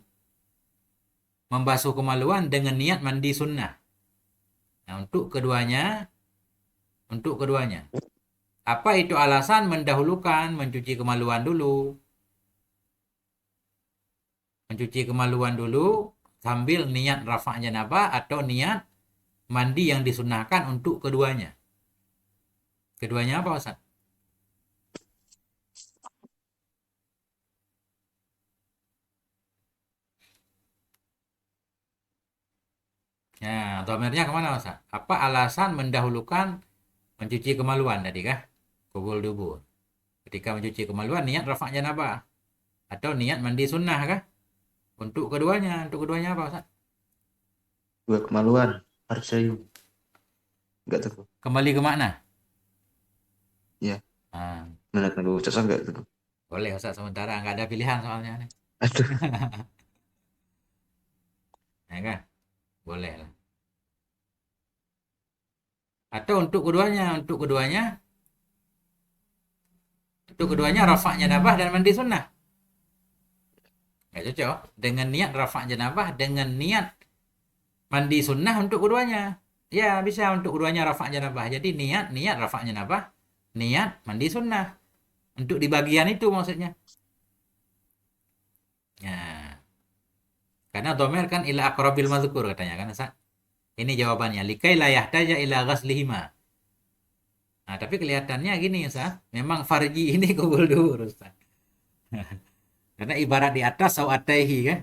membasuh kemaluan dengan niat mandi sunnah. Nah, untuk keduanya, apa itu alasan mendahulukan mencuci kemaluan dulu? Mencuci kemaluan dulu sambil niat rafa' janabah atau niat mandi yang disunnahkan untuk keduanya. Keduanya apa Ustaz? Nah, dhamirnya kemana Ustaz? Apa alasan mendahulukan mencuci kemaluan tadi kah? Kubul dubur. Ketika mencuci kemaluan niat rafa' janabah atau niat mandi sunnah kah? Untuk keduanya apa Ustaz? Dua kemaluan. Harus saya. Enggak tahu. Kembali ke makna? Ya. Ah, Mana tahu cocok enggak tuh? boleh Ustaz, sementara nggak ada pilihan soalnya nih. Aduh. Ya kan? Boleh lah. Atau untuk keduanya rafa' janabah dan mandi sunnah. Nggak cocok. Dengan niat rafa' janabah dengan niat mandi sunnah untuk keduanya. Ya, bisa untuk keduanya rafa' janabah. Jadi niat rafa' janabah, niat mandi sunnah. Untuk di bagian itu maksudnya. Ya. Karena dhamir kan ila aqrabil madhkur katanya kan Ustaz. Ini jawabannya. Likai la yahtaja ila ghaslihima. Nah, tapi kelihatannya gini Ustaz. Memang farji ini kubul dubur Ustaz. Karena ibarat di atas sawataihi kan.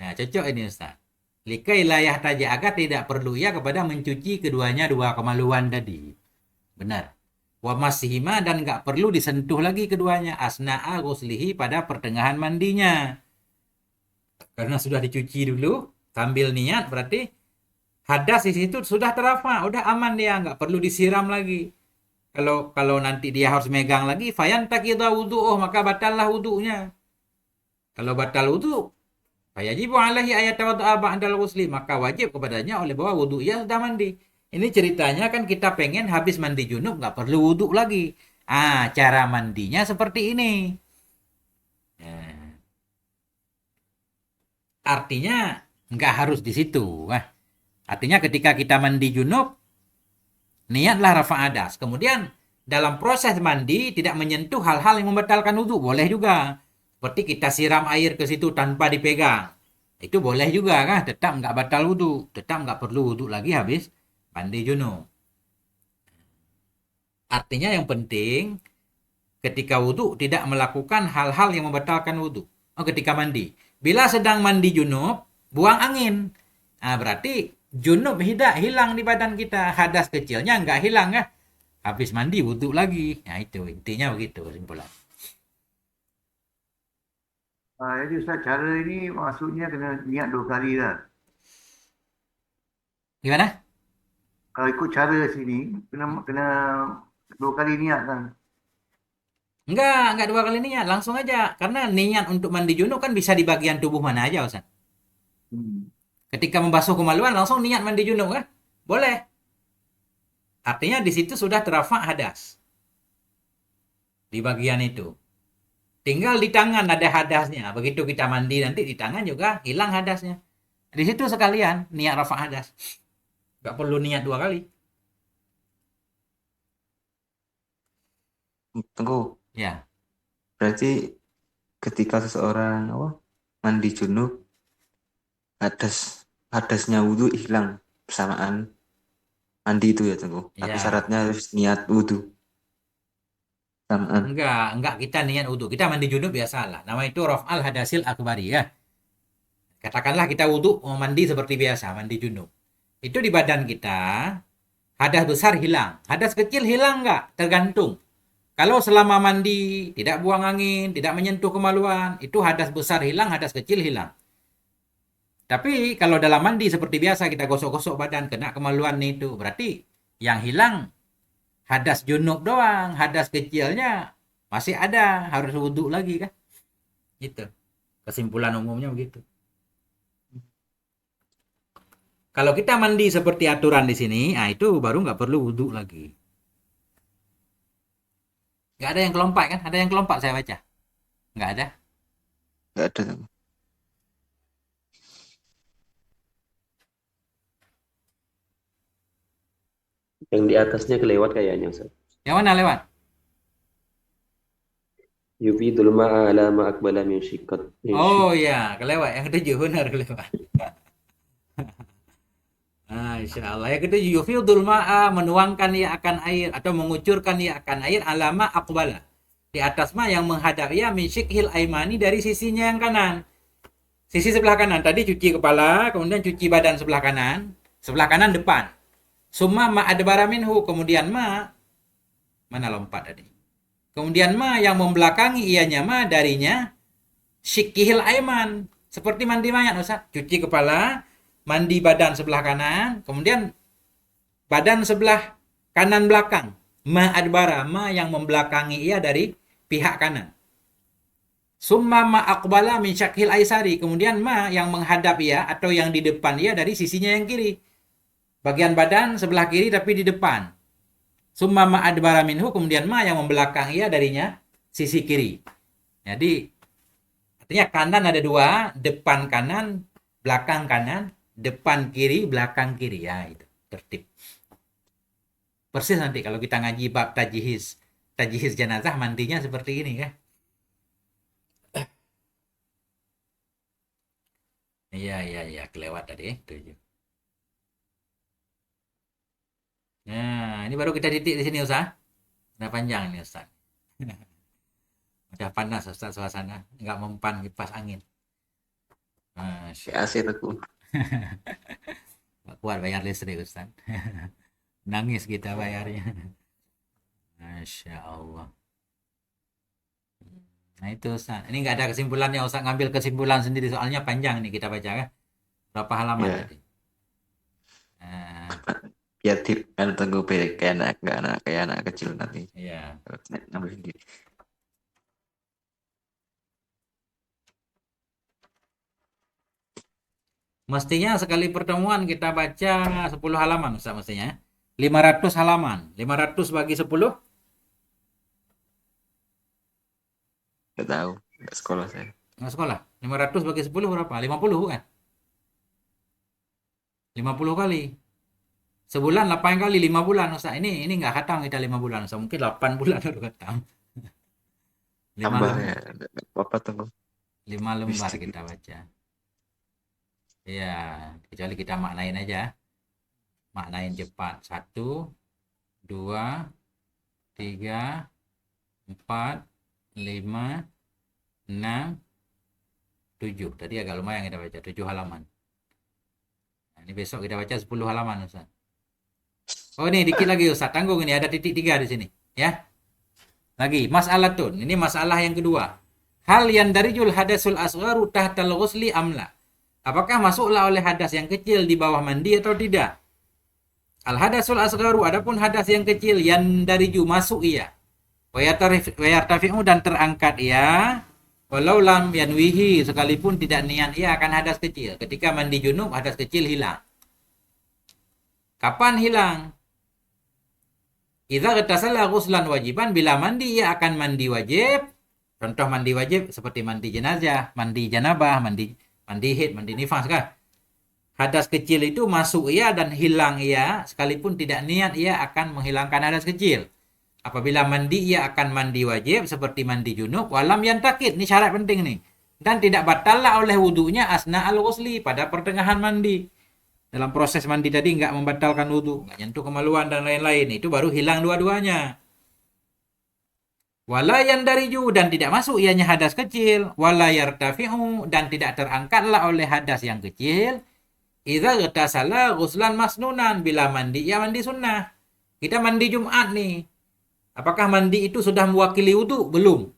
Nah, cocok ini Ustaz. Likai la yahtaja, agar tidak perlu ia kepada mencuci keduanya dua kemaluan tadi. Benar. Wa masihima, dan nggak perlu disentuh lagi keduanya asna'a ghuslihi, pada pertengahan mandinya. Karena sudah dicuci dulu sambil niat, berarti hadas di situ sudah terafa, udah aman dia, nggak perlu disiram lagi. Kalau nanti dia harus megang lagi, fayantakidha wudu'uh, maka batallah wudu'nya. Kalau batal wudu', fayajibu alaihi ayat tawaddu'a ba'dal ghusli, maka wajib kepadanya oleh bahwa wudu' ia sudah mandi. Ini ceritanya kan kita pengen habis mandi junub nggak perlu wudu lagi. Cara mandinya seperti ini. Artinya nggak harus di situ. Artinya ketika kita mandi junub, niatlah rafa' hadas. Kemudian dalam proses mandi tidak menyentuh hal-hal yang membatalkan wudu, boleh juga. Seperti kita siram air ke situ tanpa dipegang. Itu boleh juga kan, tetap nggak batal wudu, tetap nggak perlu wudu lagi habis mandi junub. Artinya yang penting ketika wudu tidak melakukan hal-hal yang membatalkan wudu. Ketika mandi. Bila sedang mandi junub, buang angin. Berarti junub hilang di badan kita. Hadas kecilnya nggak hilang ya. Habis mandi wudu lagi. Nah itu intinya begitu kesimpulan. Jadi Ustaz, cara ini maksudnya kena niat 2 kali lah. Gimana? Kalau ikut cara sini, kena 2 kali niat kan. Enggak 2 kali niat, langsung aja. Karena niat untuk mandi junub kan bisa di bagian tubuh mana aja, Ustaz. Hmm. Ketika membasuh kemaluan langsung niat mandi junub kan? Boleh. Artinya di situ sudah terrafa hadas di bagian itu. Tinggal di tangan ada hadasnya. Begitu kita mandi nanti di tangan juga hilang hadasnya. Di situ sekalian niat rafa hadas. Enggak perlu niat 2 kali. Tunggu. Ya. Berarti ketika seseorang mandi junub, hadasnya wudhu hilang bersamaan mandi itu ya, Tunggu. Tapi Ya. syaratnya harus niat wudhu samaan. Enggak kita niat wudhu. Kita mandi junub biasalah. Nama itu raf'al hadasil akbari ya. Katakanlah kita wudhu mau mandi seperti biasa, mandi junub. Itu di badan kita, hadas besar hilang. Hadas kecil hilang enggak? Tergantung. Kalau selama mandi, tidak buang angin, tidak menyentuh kemaluan, itu hadas besar hilang, hadas kecil hilang. Tapi kalau dalam mandi seperti biasa, kita gosok-gosok badan, kena kemaluan itu. Berarti yang hilang hadas junub doang, hadas kecilnya masih ada, harus wudhu lagi kan? Gitu. Kesimpulan umumnya begitu. Kalau kita mandi seperti aturan di sini, nah itu baru nggak perlu wudhu lagi. Nggak ada yang kelompak kan? Ada yang kelompak saya baca. Nggak ada. Nggak ada, Tunggu. Yang di atasnya kelewat kayaknya, Ustaz. Yang mana lewat? Yufidul ma'a ala ma akbala min shiqqat. Oh ya, kelewat. Yang ketujuh benar kelewat. Insya Allah. Yang ketujuh, yufidul ma'a, menuangkan ia akan air atau mengucurkan ia akan air alama aqbala. Di atas ma yang menghadap ia min syikhil aimani, dari sisinya yang kanan. Sisi sebelah kanan. Tadi cuci kepala, kemudian cuci badan sebelah kanan. Sebelah kanan depan. Summa ma adbara minhu, kemudian ma, mana lompat tadi? Kemudian ma yang membelakangi ianya ma darinya syikhil aiman. Seperti mandi mayat, Ustaz. Cuci kepala, mandi badan sebelah kanan, kemudian badan sebelah kanan belakang. Ma adbara, ma yang membelakangi ia dari pihak kanan. Summa ma aqbala min syakhil aisari, kemudian ma yang menghadap ia atau yang di depan ia dari sisinya yang kiri. Bagian badan sebelah kiri tapi di depan. Summa ma adbara minhu, kemudian ma yang membelakang ia darinya sisi kiri. Jadi artinya kanan ada 2, depan kanan, belakang kanan, depan kiri, belakang kiri. Ya, itu tertib. Persis nanti kalau kita ngaji bab tajhiz jenazah, mandinya seperti ini kan. Iya, kelewat tadi. 7. Nah, ini baru kita titik di sini, Ustaz. Udah panjang nih, Ustaz. Udah panas, Ustaz, suasana. Nggak mempan kipas angin. Masya AC, Tunggu. Nggak kuat bayar listrik, Ustaz. Nangis kita bayarnya. Masya Allah. Nah itu, Ustaz. Ini nggak ada kesimpulannya, Ustaz. Ngambil kesimpulan sendiri, soalnya panjang nih kita baca kan. Berapa halaman Ya. tadi? Nah, Biar tip kan, Tunggu, kayak anak kecil nanti. iya. Ngambil sendiri. Mestinya sekali pertemuan kita baca 10 halaman, Ustaz, mestinya. 500 halaman. 500 bagi 10? Nggak tahu. Nggak sekolah saya. Nggak sekolah. 500 bagi 10 berapa? 50 bukan? 50 kali. Sebulan 8 kali, 5 bulan, Ustaz. Ini nggak khatam kita 5 bulan, Ustaz. Mungkin 8 bulan baru khatam. 5 Tambah lembar, ya. Nggak apa-apa, Tunggu. 5 lembar Mistik. kita baca. Iya, kecuali kita maknain aja. Maknain cepat. 1, 2, 3, 4, 5, 6, 7. Tadi agak lumayan kita baca, 7 halaman. Nah, ini besok kita baca 10 halaman, Ustaz. Oh, ini dikit lagi, Ustaz. Tanggung ini, ada titik 3 di sini. Ya. Lagi, mas'alatun. Ini masalah yang kedua. Hal yang darijul hadasul asgharu tahtal ghusli amla. Apakah masuklah oleh hadas yang kecil di bawah mandi atau tidak? Al hadasul asgharu, adapun hadas yang kecil, yang dari ju masuk ia. Wa yartafi'u, dan terangkat ia. Walau lam yanwihi, sekalipun tidak niat ia akan hadas kecil. Ketika mandi junub, hadas kecil hilang. Kapan hilang? Idza ghatasala ghuslan wajiban, bila mandi ia akan mandi wajib. Contoh mandi wajib seperti mandi jenazah, mandi janabah, mandi haid, mandi nifas kan. Hadas kecil itu masuk ia dan hilang ia, sekalipun tidak niat ia akan menghilangkan hadas kecil. Apabila mandi ia akan mandi wajib seperti mandi junub, walam yantakid, ini syarat penting nih. Dan tidak batallah oleh wudunya asna al-ghusli, pada pertengahan mandi. Dalam proses mandi tadi nggak membatalkan wudu, nggak nyentuh kemaluan dan lain-lain, itu baru hilang dua-duanya. Wala yandariju, dan tidak masuk ianya hadas kecil, wala yartafi'u, dan tidak terangkatlah oleh hadas yang kecil. Idza ghatasala ghuslan masnunan, bila mandi ya mandi sunnah. Kita mandi Jumat nih. Apakah mandi itu sudah mewakili wudu? Belum.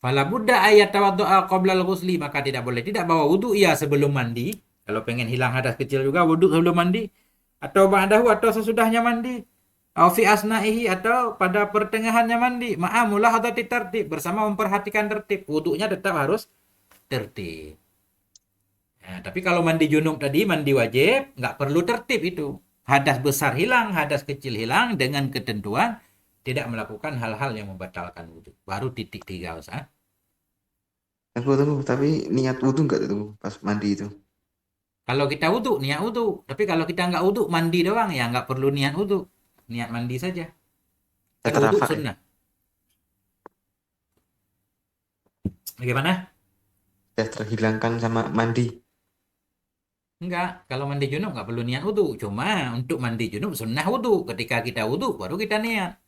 Fala budda ayat tawaddu'a qabla al-ghusli, maka tidak boleh tidak bawa wudu ia sebelum mandi. Kalau pengen hilang hadas kecil juga wudu sebelum mandi, atau ba'dahu, atau sesudahnya mandi. Au fi asna'ihi, atau pada pertengahannya mandi. Ma'amulah atau tertib, bersama memperhatikan tertib. Wudunya tetap harus tertib. Nah, tapi kalau mandi junub tadi, mandi wajib, nggak perlu tertib itu. Hadas besar hilang, hadas kecil hilang, dengan ketentuan tidak melakukan hal-hal yang membatalkan wudu. Baru titik 3, Ustaz. Tunggu, tapi niat wudu nggak tuh pas mandi itu? Kalau kita wudu, niat wudu. Tapi kalau kita nggak wudu, mandi doang, ya nggak perlu niat wudu. Niat mandi saja. Kan wudu Terafak ya? sunnah. Bagaimana? Ya terhilangkan sama mandi. Enggak, kalau mandi junub nggak perlu niat wudu. Cuma untuk mandi junub sunnah wudu. Ketika kita wudu, baru kita niat.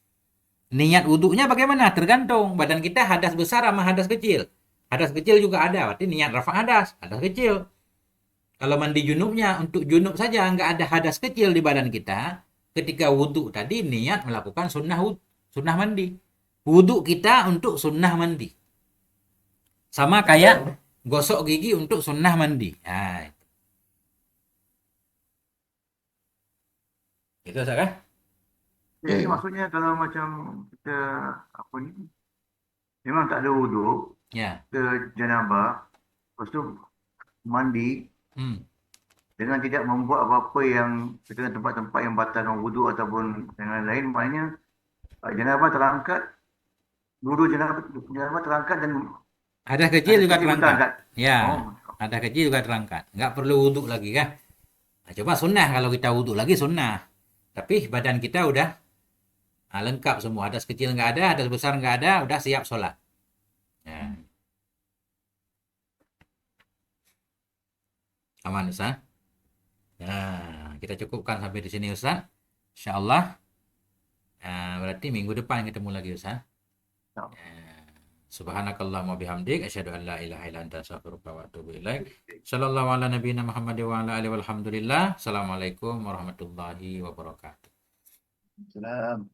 Niat wudunya bagaimana? Tergantung. Badan kita hadas besar sama hadas kecil. Hadas kecil juga ada, berarti niat rafa hadas kecil. Kalau mandi junubnya, untuk junub saja nggak ada hadas kecil di badan kita. Ketika wudu tadi niat melakukan sunnah mandi. Wudu kita untuk sunnah mandi. Sama kayak gosok gigi untuk sunnah mandi. Nah, itu kan? Jadi Ya. maksudnya kalau macam kita apa ni, memang tak ada wudu, Ya. kita janabah, lepas tu mandi dengan tidak membuat apa-apa yang dengan tempat-tempat yang batalkan wudu ataupun yang lain, maknanya janabah terangkat, wudu janabah terangkat dan Hadas kecil juga betul terangkat. angkat. Ya, Oh, hadas kecil juga terangkat. Nggak perlu wudhu lagi kan? Nah, coba sunnah, kalau kita wudhu lagi sunnah. Tapi badan kita udah lengkap semua. Hadas kecil nggak ada, hadas besar nggak ada, udah siap sholat. Ya. Aman, Ustaz? Nah, kita cukupkan sampai di sini, Ustaz. Insyaallah. Berarti minggu depan ketemu lagi, Ustaz. Subhanakallahumma bihamdik asyhadu an la ilaha illa anta astaghfiruka wa atubu ilaik. Sallallahu ala nabiyyina Muhammad wa ala alihi walhamdulillah. Assalamualaikum warahmatullahi wabarakatuh. salam.